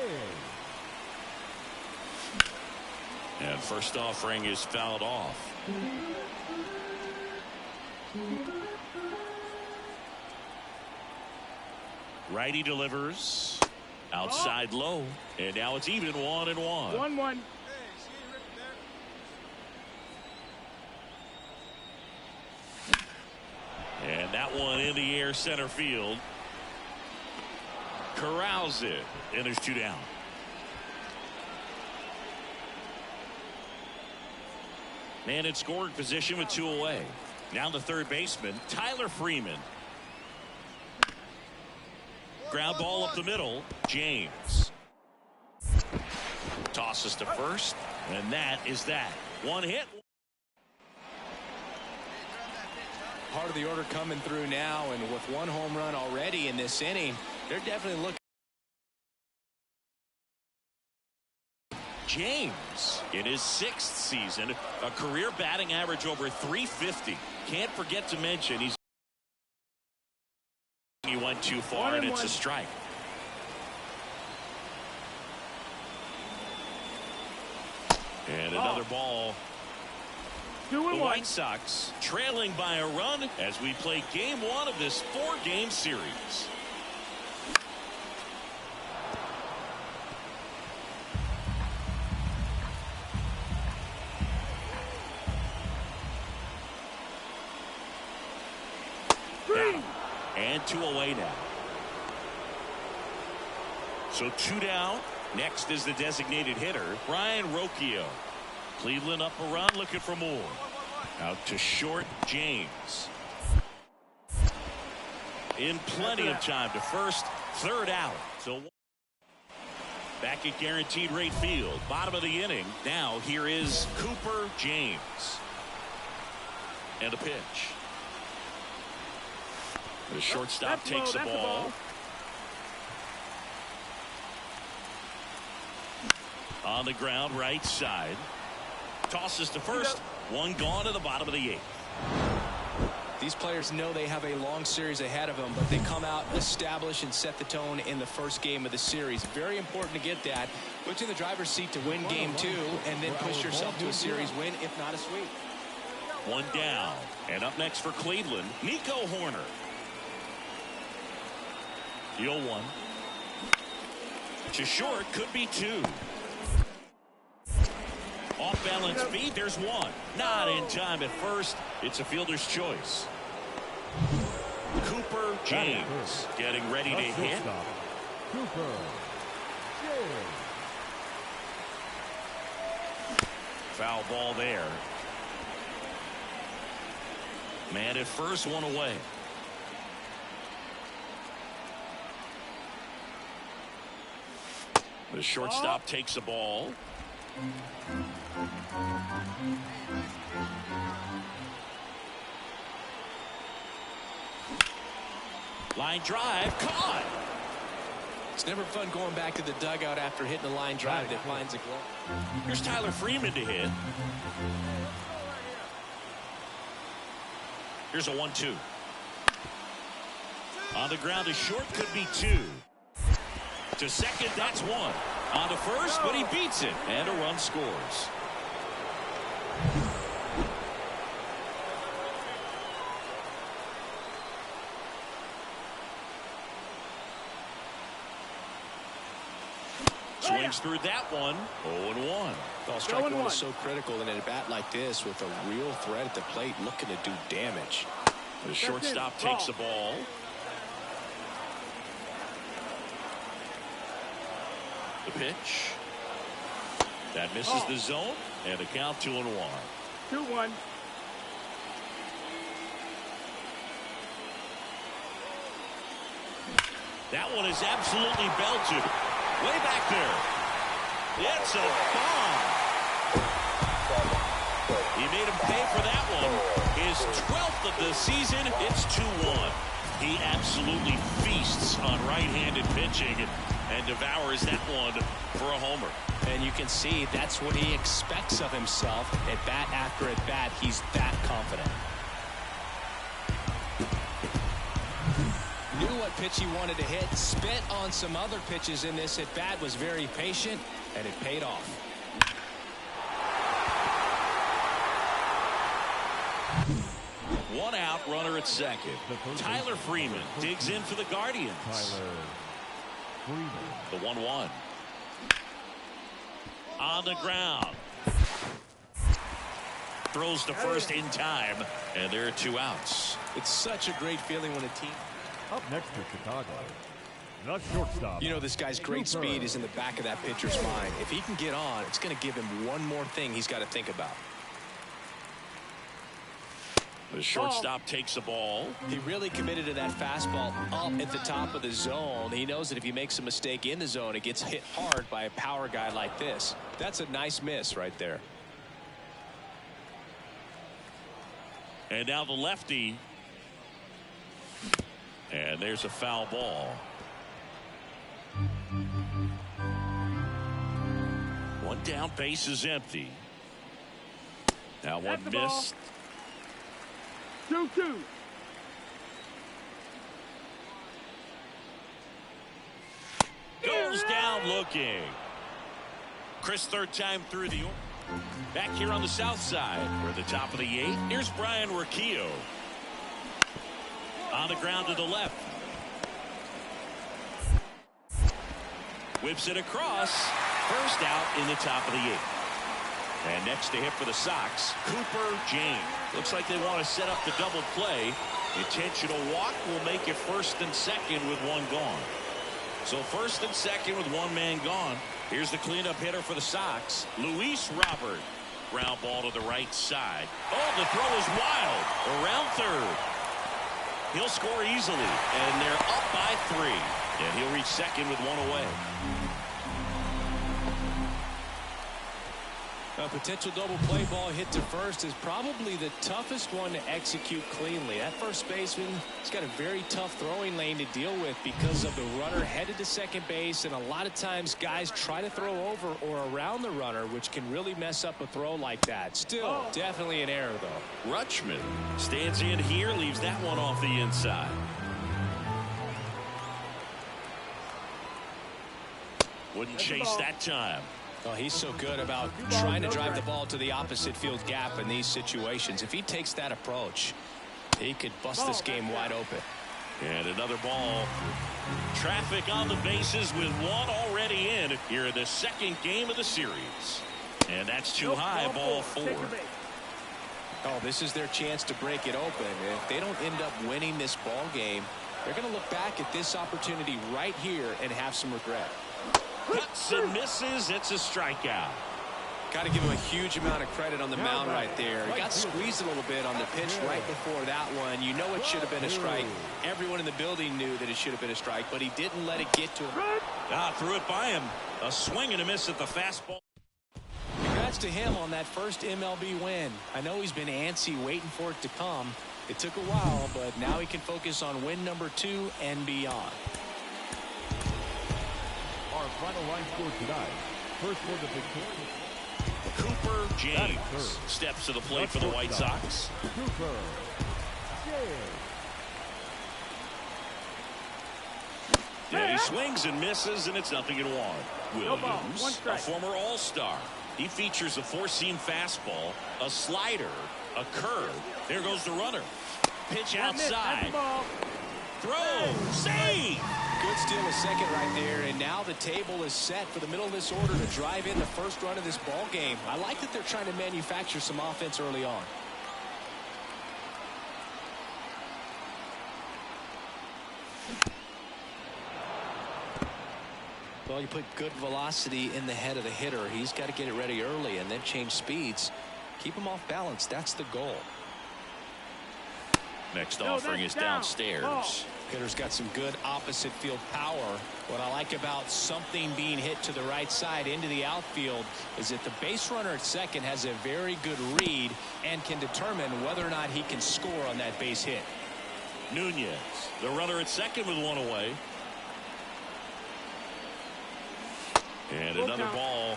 And first offering is fouled off. Righty delivers. Outside low. And now it's even 1-1. 1-1. And that one in the air center field. Corrals it. And there's two down. Man in scoring position with two away. Now the third baseman, Tyler Freeman. Ground ball up the middle, James. Tosses to first, and that is that. One hit. Part of the order coming through now, and with one home run already in this inning, they're definitely looking. James in his 6th season, a career batting average over 350. Can't forget to mention he went too far, and it's a strike. And another ball. 2-1. The White Sox trailing by a run as we play game 1 of this 4-game series. And 2 away now. So 2 down. Next is the designated hitter, Brian Rocchio. Cleveland up a run, looking for more. Out to short, James. In plenty of time to first, third out. So back at guaranteed rate field, bottom of the inning. Now here is Cooper James. And a pitch. The shortstop takes the ball. On the ground, right side. Tosses to first. One gone to the bottom of the 8th. These players know they have a long series ahead of them, but they come out, establish, and set the tone in the first game of the series. Very important to get that. Put you in the driver's seat to win game 2, and then push yourself to a series win, if not a sweep. One down. And up next for Cleveland, Nico Horner. The 0-1. To short, could be 2. Off balance feet, there's 1. Not in time at first. It's a fielder's choice. Cooper James getting ready to hit. Cooper James. Foul ball there. Man at first, 1 away. The shortstop takes the ball. Line drive, caught. It's never fun going back to the dugout after hitting a line drive that finds a glove. Here's Tyler Freeman to hit. Here's a 1-2. On the ground is short, could be 2. To second, that's 1. On to first, but he beats it, and a run scores. Swings through that one. 0-1. Well, strike one is so critical in a bat like this with a real threat at the plate looking to do damage. The shortstop takes the ball. The pitch. That misses the zone, and a count 2-1. 2-1. That one is absolutely belted. Way back there. It's a bomb. He made him pay for that one. His 12th of the season. It's 2-1. He absolutely feasts on right-handed pitching and devours that one for a homer. And you can see that's what he expects of himself at bat after at bat. He's that confident. Knew what pitch he wanted to hit, spit on some other pitches in this at bat, was very patient, and it paid off. One out, runner at second. Tyler Freeman digs in for the Guardians. The 1-1. On the ground. Throws to first in time, and there are 2 outs. It's such a great feeling when a team... Up next to Chicago, the shortstop. You know, this guy's great speed is in the back of that pitcher's mind. If he can get on, it's going to give him one more thing he's got to think about. The shortstop takes the ball. He really committed to that fastball up at the top of the zone. He knows that if he makes a mistake in the zone, it gets hit hard by a power guy like this. That's a nice miss right there. And now the lefty. And there's a foul ball. One down, base is empty. Now one missed. 2-2. Goes down looking. Chris, third time through the order. Back here on the south side. We're at the top of the 8th. Here's Brian Riccio. On the ground to the left. Whips it across. First out in the top of the 8th. And next to hit for the Sox, Cooper James. Looks like they want to set up the double play. Intentional walk will make it first and second with one gone. So first and second with one man gone. Here's the cleanup hitter for the Sox, Luis Robert. Ground ball to the right side. Oh, the throw is wild. Around third. He'll score easily, and they're up by 3. And he'll reach second with one away. A potential double play ball hit to first is probably the toughest one to execute cleanly. That first baseman has got a very tough throwing lane to deal with because of the runner headed to second base, and a lot of times guys try to throw over or around the runner, which can really mess up a throw like that. Still, definitely an error, though. Rutschman stands in here, leaves that one off the inside. Wouldn't chase that time. Well, he's so good about trying to drive the ball to the opposite field gap in these situations. If he takes that approach, he could bust this game wide open. And another ball. Traffic on the bases with one already in here in the second game of the series. And that's too high, ball 4. Oh, this is their chance to break it open. If they don't end up winning this ball game, they're going to look back at this opportunity right here and have some regret. Cuts and misses. It's a strikeout. Got to give him a huge amount of credit on the mound right there. He got squeezed a little bit on the pitch right before that one. You know it should have been a strike. Everyone in the building knew that it should have been a strike, but he didn't let it get to him. Threw it by him. A swing and a miss at the fastball. Congrats to him on that first MLB win. I know he's been antsy waiting for it to come. It took a while, but now he can focus on win number 2 and beyond. Our final line score tonight. First for the victorious. Cooper James steps to the plate for the White Sox. Cooper James. Yeah, he swings and misses, and it's 0-1. Williams, a former All-Star. He features a 4-seam fastball, a slider, a curve. There goes the runner. Pitch outside. Throw. Save. Good steal a second right there, and now the table is set for the middle of this order to drive in the first run of this ball game. I like that they're trying to manufacture some offense early on. Well, you put good velocity in the head of the hitter. He's got to get it ready early and then change speeds. Keep him off balance. That's the goal. Next offering is downstairs. Hitter's got some good opposite field power. What I like about something being hit to the right side into the outfield is that the base runner at second has a very good read and can determine whether or not he can score on that base hit. Nunez, the runner at second with one away. And another ball.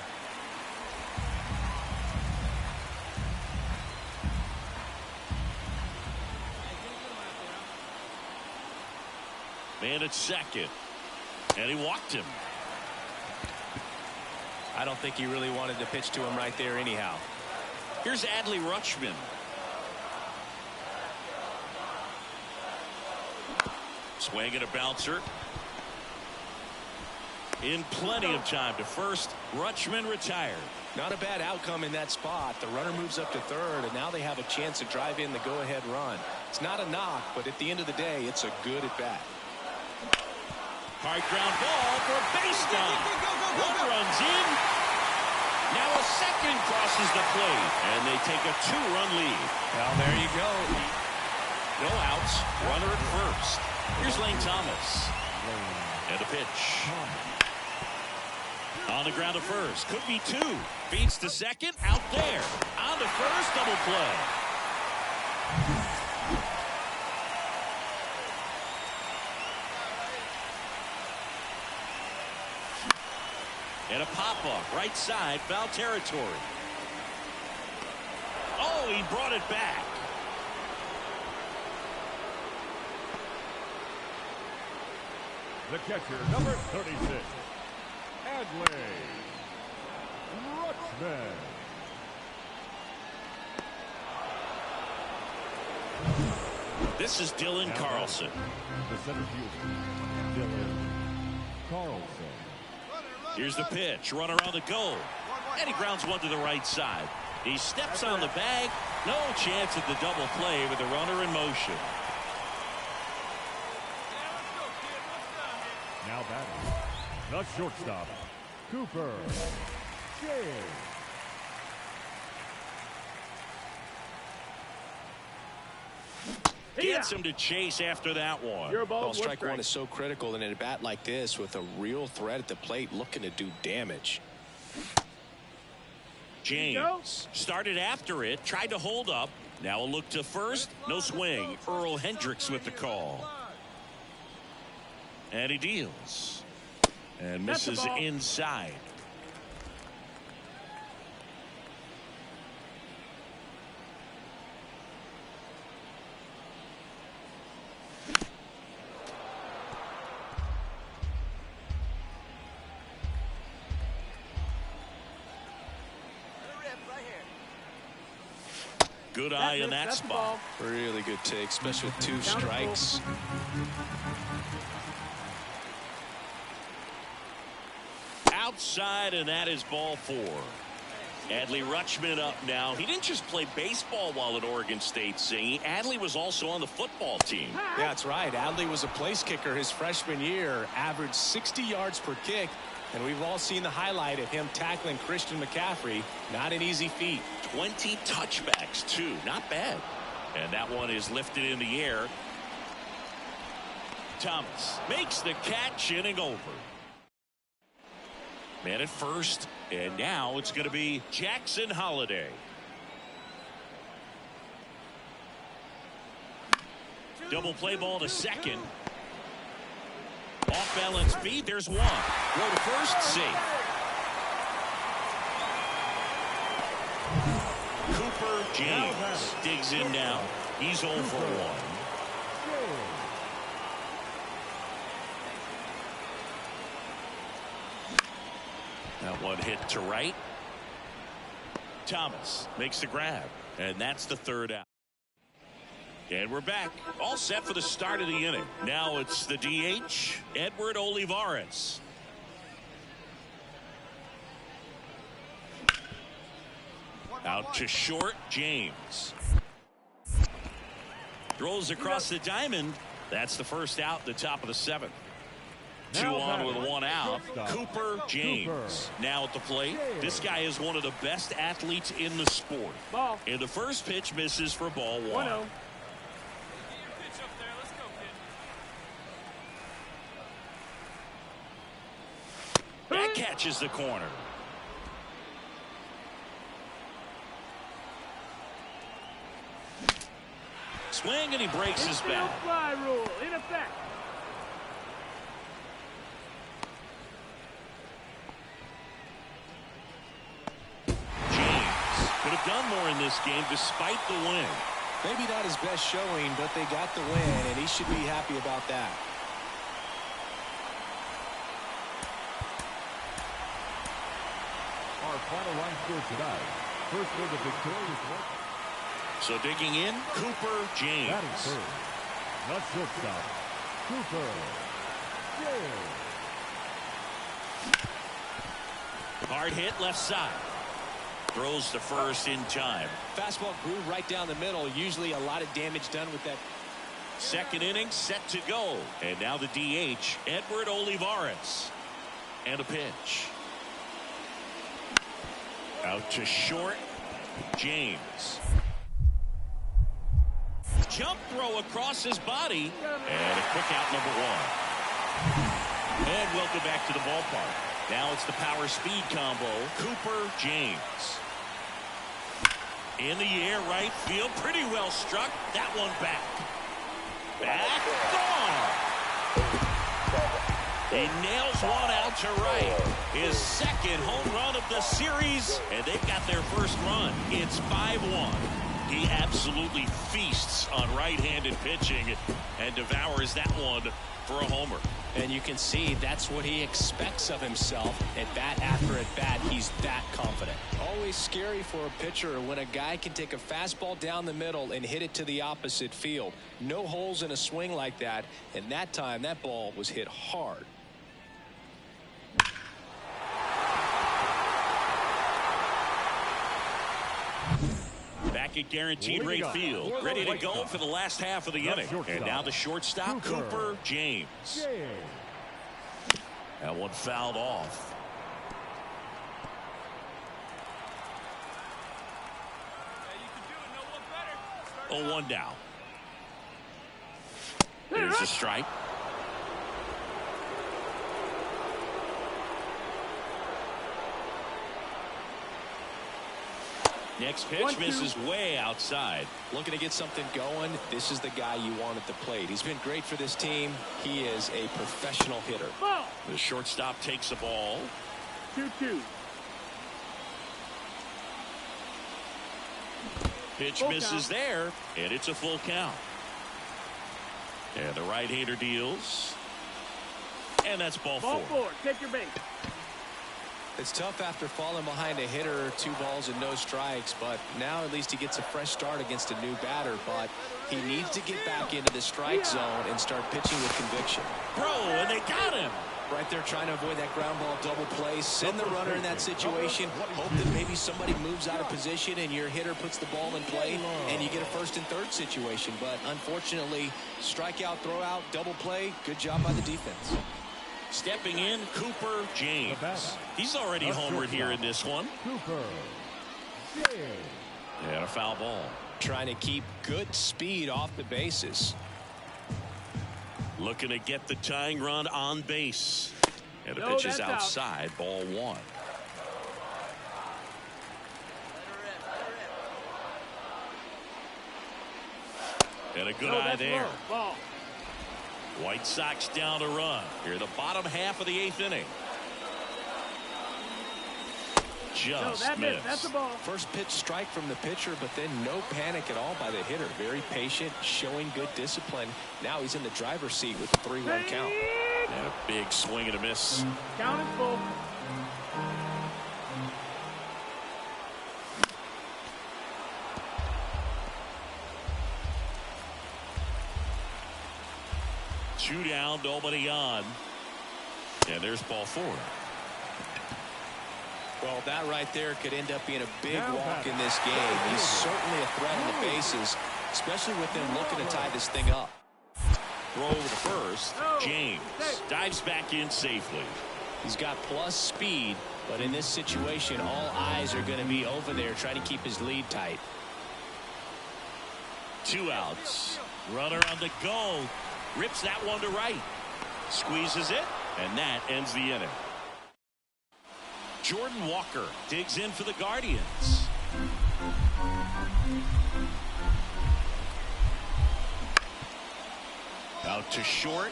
Man at second. And he walked him. I don't think he really wanted to pitch to him right there anyhow. Here's Adley Rutschman. Swing and a bouncer. In plenty of time to first. Rutschman retired. Not a bad outcome in that spot. The runner moves up to third, and now they have a chance to drive in the go-ahead run. It's not a knock, but at the end of the day, it's a good at-bat. Hard ground ball for a base done. One runs in. Now a second crosses the plate, and they take a 2-run lead. Well, there you go. No outs. Runner at first. Here's Lane Thomas. And a pitch. On the ground to first. Could be two. Beats to second. Out there. On to first. Double play. And a pop-up. Right side. Foul territory. Oh, he brought it back. The catcher, number 36, Adley Rutschman. This is Dylan Carlson. The center fielder, Dylan Carlson. Here's the pitch. Runner on the go. And he grounds one to the right side. He steps on the bag. No chance at the double play with the runner in motion. Now batting, the shortstop, Cooper James. Gets him to chase after that one. Well, strike one is so critical in a bat like this with a real threat at the plate looking to do damage. James started after it, tried to hold up. Now a look to first. No swing. Earl Hendricks with the call. And he deals. And misses inside. Good eye in that spot. Really good take, especially with 2 strikes. Outside, and that is ball 4. Adley Rutschman up now. He didn't just play baseball while at Oregon State, Singh. Adley was also on the football team. Yeah, that's right. Adley was a place kicker his freshman year, averaged 60 yards per kick, and we've all seen the highlight of him tackling Christian McCaffrey. Not an easy feat. 20 touchbacks, too. Not bad. And that one is lifted in the air. Thomas makes the catch, inning over. Man at first, and now it's going to be Jackson Holliday. Double play ball to second. Off balance feet, there's one. Throw to first, safe. Cooper James digs in now. He's 0 for 1. That one hit to right. Thomas makes the grab, and that's the 3rd out. And we're back, all set for the start of the inning. Now it's the DH, Edward Olivares. Out to short, James. Throws across the diamond. That's the first out, the top of the 7th. 2 on with 1 out. Cooper James now at the plate. This guy is one of the best athletes in the sport. And the first pitch misses for ball 1. catches the corner. Swing, and he breaks his bat. Fly rule in effect. James could have done more in this game despite the win. Maybe not his best showing, but they got the win, and he should be happy about that. Our final line score tonight. First for the victorious one. So digging in, Cooper James. Batting third. The shortstop, Cooper James. Hard hit left side. Throws to first in time. Fastball grew right down the middle. Usually a lot of damage done with that. Second inning set to go. And now the DH, Edward Olivares. And a pitch. Out to short, James. Jump throw across his body. And a quick out, number one. And welcome back to the ballpark. Now it's the power speed combo. Cooper James. In the air, right field. Pretty well struck. That one back. Back. Gone. He nails one out to right. His second home run of the series. And they've got their first run. It's 5-1. He absolutely feasts on right-handed pitching and devours that one for a homer. And you can see that's what he expects of himself. At bat after at bat, he's that confident. Always scary for a pitcher when a guy can take a fastball down the middle and hit it to the opposite field. No holes in a swing like that. And that time, that ball was hit hard. Back at guaranteed rate field, ready to go for the last half of the inning. And now the shortstop, Cooper James. That one fouled off. Oh, 1 down. There's a strike. Next pitch misses way outside. Looking to get something going. This is the guy you want at the plate. He's been great for this team. He is a professional hitter. The shortstop takes the ball. 2-2. Pitch Full misses count. there, and it's a full count. And the right-hander deals. And that's ball Ball four. 4. Take your base. It's tough after falling behind a hitter, 2 balls and no strikes, but now at least he gets a fresh start against a new batter. But he needs to get back into the strike zone and start pitching with conviction. Bro, and they got him. Right there trying to avoid that ground ball double play. Send the runner in that situation. Hope that maybe somebody moves out of position and your hitter puts the ball in play and you get a first and third situation. But unfortunately, strikeout, throw out, double play. Good job by the defense. Stepping in, Cooper James. He's already homered here in this one. Cooper James. And a foul ball. Trying to keep good speed off the bases. Looking to get the tying run on base. And the No, pitch is that's out. outside, ball 1. And a good No, eye that's there. low. Ball. White Sox down to run. Here the bottom half of the 8th inning. Just That's missed. it. That's a ball. First pitch strike from the pitcher, but then no panic at all by the hitter. Very patient, showing good discipline. Now he's in the driver's seat with a 3-1 count. And a big swing and a miss. Count is full. Two down, nobody on. And there's ball 4. Well, that right there could end up being a big walk in this game. He's certainly a threat on the bases, especially with them looking to tie this thing up. Throw over to first. James dives back in safely. He's got plus speed, but in this situation, all eyes are going to be over there trying to keep his lead tight. 2 outs. Runner on the go. Rips that one to right. Squeezes it, and that ends the inning. Jordan Walker digs in for the Guardians. Out to short.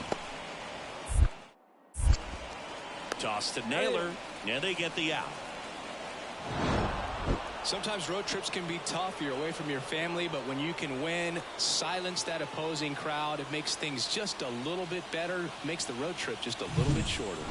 Toss to Naylor. And they get the out. Sometimes road trips can be tough. You're away from your family, but when you can win, silence that opposing crowd, it makes things just a little bit better, makes the road trip just a little bit shorter.